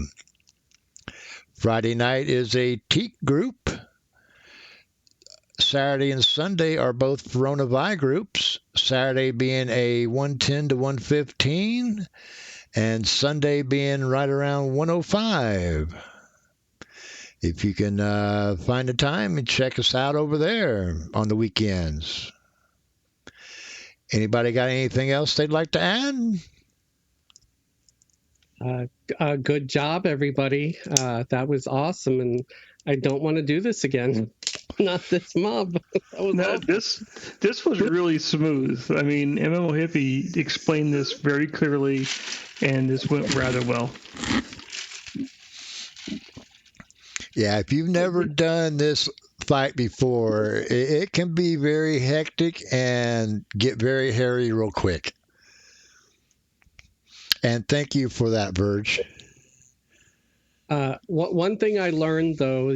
Friday night is a Teak group. Saturday and Sunday are both Verona Vi groups. Saturday being a 110 to 115, and Sunday being right around 105. If you can find the time and check us out over there on the weekends. Anybody got anything else they'd like to add? Good job, everybody. That was awesome, and I don't want to do this again. Not this mob. This was really smooth. I mean, MMO Hippie explained this very clearly, and this went rather well. Yeah, if you've never done this fight before, it can be very hectic and get very hairy real quick. And thank you for that, Verge. One thing I learned, though,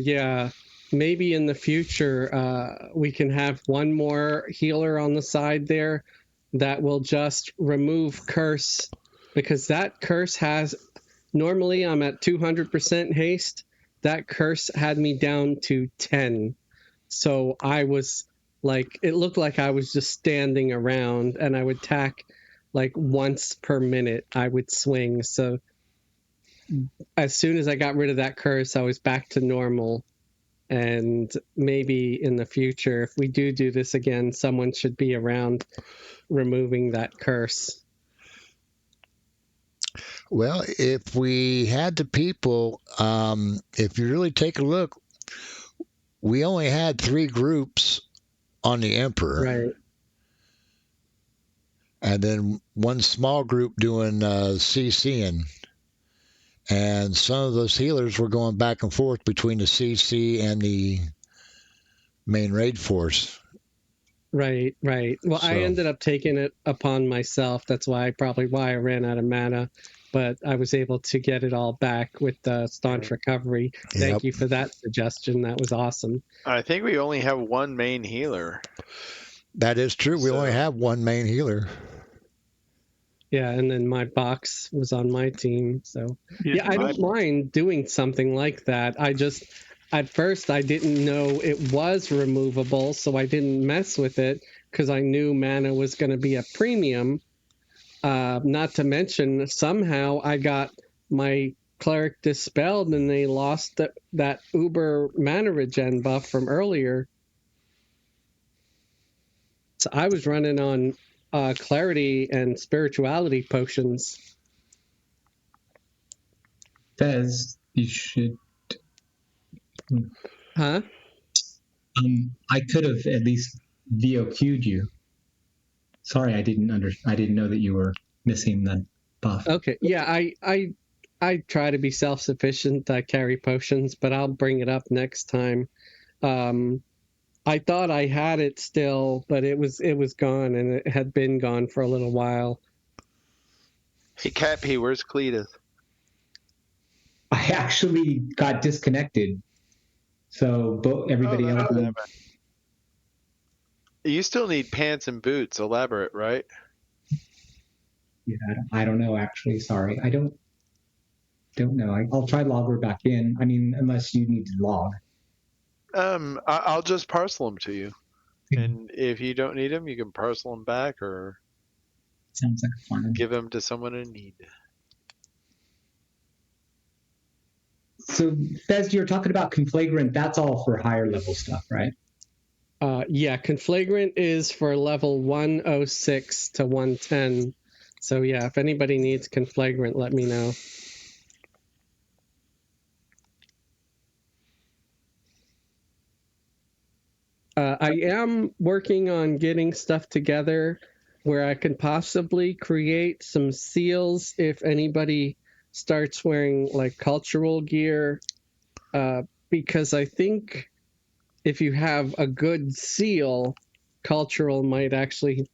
maybe in the future we can have one more healer on the side there that will just remove curse, because that curse has, normally I'm at 200% haste. That curse had me down to 10. So I was like, it looked like I was just standing around, and I would tack like once per minute I would swing. So as soon as I got rid of that curse, I was back to normal. And maybe in the future, if we do this again, someone should be around removing that curse. Well, if we had the people, if you really take a look, we only had 3 groups on the Emperor. Right. And then one small group doing CCing. And some of those healers were going back and forth between the CC and the main raid force. Right. Well, I ended up taking it upon myself. That's why I ran out of mana. but I was able to get it all back with the staunch recovery. Thank you for that suggestion. That was awesome. I think we only have one main healer. That is true. We only So- have one main healer. Yeah, and then my box was on my team. So, yeah, I don't mind doing something like that. I just, at first, I didn't know it was removable, so I didn't mess with it because I knew mana was going to be a premium. Not to mention, somehow I got my cleric dispelled and they lost that uber mana regen buff from earlier. So I was running on clarity and spirituality potions. Fez, you should. Huh? I could have at least VOQ'd you. Sorry, I didn't know that you were missing the buff. Okay. Yeah, I try to be self-sufficient. I carry potions, but I'll bring it up next time. I thought I had it still, but it was gone, and it had been gone for a little while. Hey, Cappy, where's Cletus? I actually got disconnected, so everybody else. You still need pants and boots. Elaborate, right? Yeah, I don't know. Actually, sorry, I don't know. I'll try logger back in. I mean, unless you need to log. I'll just parcel them to you, and if you don't need them, you can parcel them back or sounds like a plan. Give them to someone in need. So, Fez, you're talking about Conflagrant. That's all for higher level stuff, right? Yeah, Conflagrant is for level 106 to 110. So yeah, if anybody needs Conflagrant, let me know. I am working on getting stuff together where I can possibly create some seals if anybody starts wearing like cultural gear, because I think if you have a good seal, cultural might actually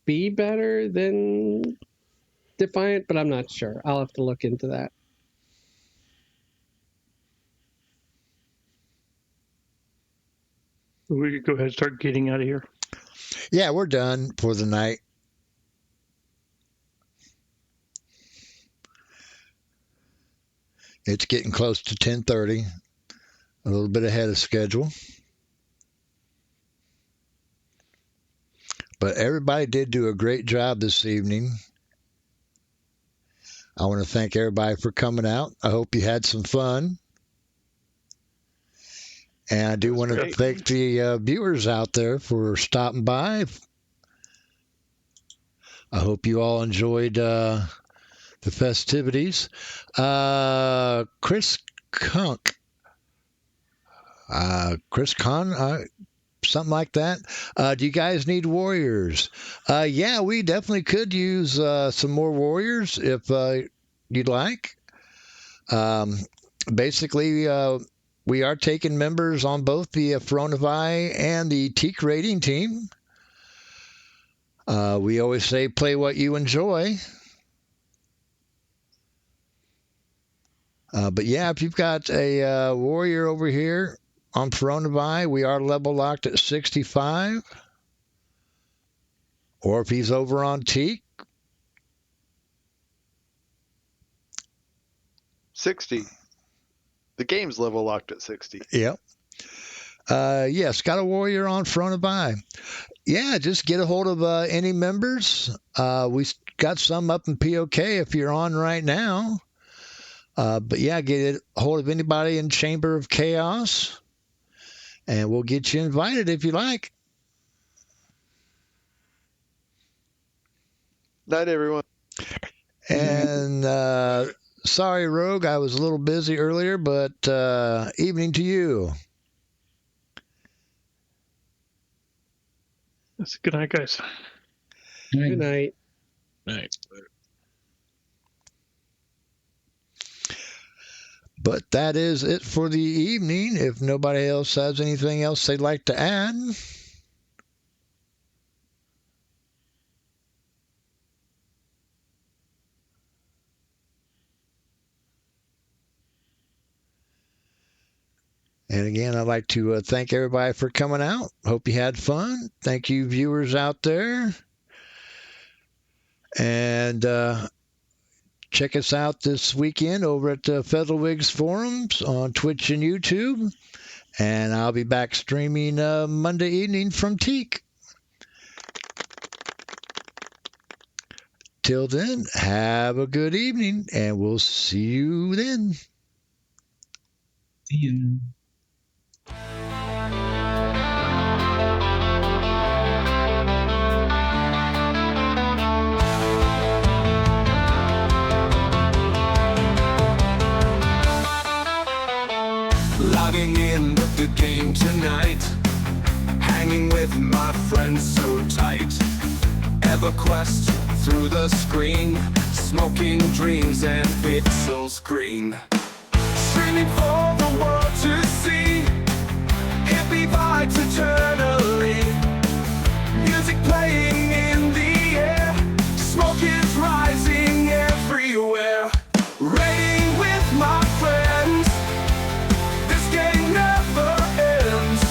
be better than Defiant, but I'm not sure. I'll have to look into that. We could go ahead and start getting out of here. Yeah, we're done for the night. It's getting close to 10:30, a little bit ahead of schedule. But everybody did do a great job this evening. I want to thank everybody for coming out. I hope you had some fun. And I do want to thank the viewers out there for stopping by. I hope you all enjoyed the festivities. Chris Conn, something like that. Do you guys need warriors? Yeah, we definitely could use some more warriors if you'd like. Basically, we are taking members on both the Fronavi and the Teak rating team. We always say play what you enjoy. But yeah, if you've got a warrior over here on Fronavi, we are level locked at 65. Or if he's over on Teak, 60. The game's level locked at 60. Yep. Yes, got a warrior on Fronavi. Yeah, just get a hold of any members. We got some up in POK if you're on right now. But yeah, get a hold of anybody in Chamber of Chaos, and we'll get you invited if you like. Night, everyone. And sorry, Rogue, I was a little busy earlier, but evening to you. Good night, guys. Good night. Night. But that is it for the evening. If nobody else has anything else they'd like to add. And again, I'd like to thank everybody for coming out. Hope you had fun. Thank you, viewers out there. And check us out this weekend over at the Featherwigs Forums on Twitch and YouTube. And I'll be back streaming Monday evening from Teak. Till then, have a good evening, and we'll see you then. See you. Logging in the game tonight, hanging with my friends so tight. Everquest through the screen, smoking dreams and pixels green. Streaming for the world to see, hippie vibes eternally. Music playing in the air, smoke is rising everywhere. Raiding with my friends, this game never ends.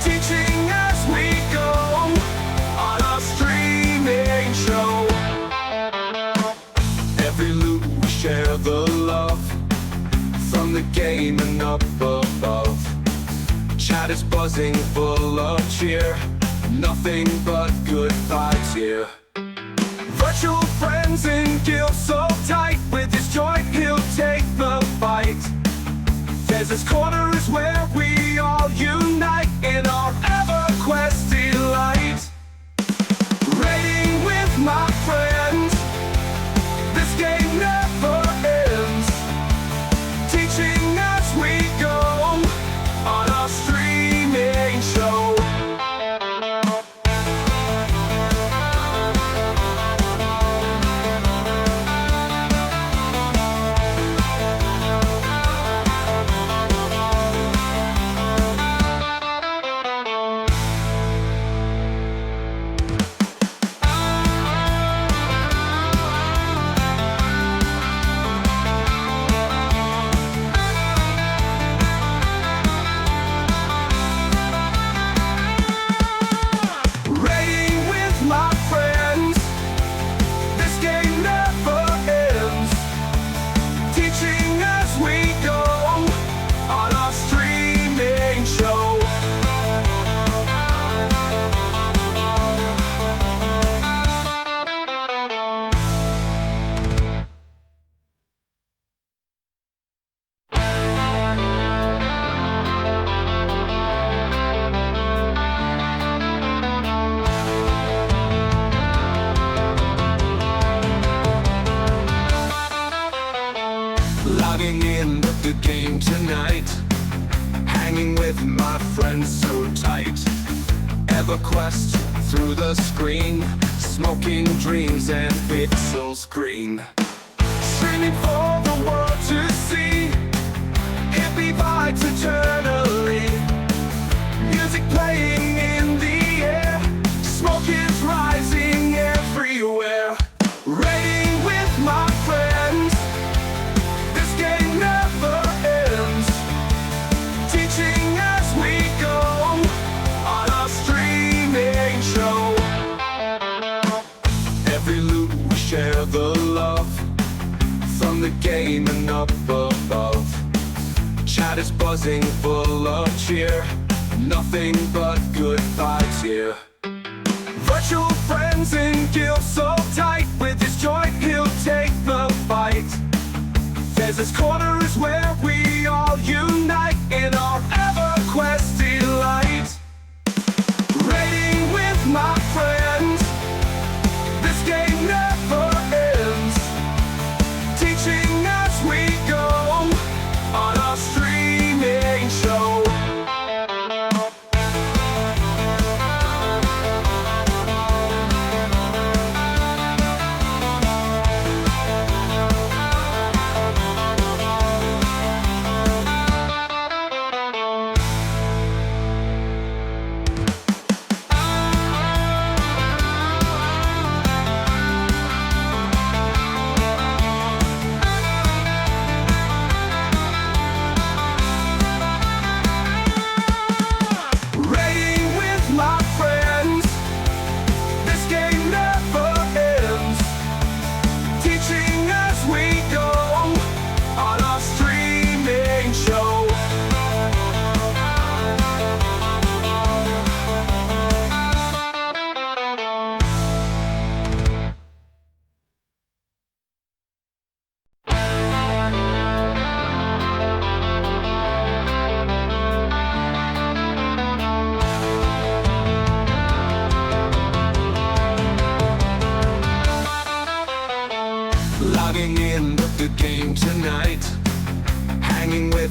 Teaching as we go on our streaming show. Every loot we share the love from the game and up above. Chat is buzzing full of cheer, nothing but good vibes here. Virtual friends in guild so tight, with his joint he'll take the fight. This corner is where we all unite in our Everquest delight. Raiding with my friends, this game never ends. Teaching as we go on our streaming show. Raiding with my friends, this game never ends. Teaching as we go on our streaming show. Logging in the game tonight, hanging with my friends so tight. Everquest through the screen, smoking dreams and pixels green. Streaming for the world to see, hippie vibes eternally. Music playing in the air, smoke is rising everywhere. Raiding with my friends, this game never ends. Teaching as we go on our streaming show. Every loot we share the love from the game and up above. Chat is buzzing full of cheer, nothing but good vibes here. Virtual friends in guild so tight, with his joint he'll take the fight. This corner is where we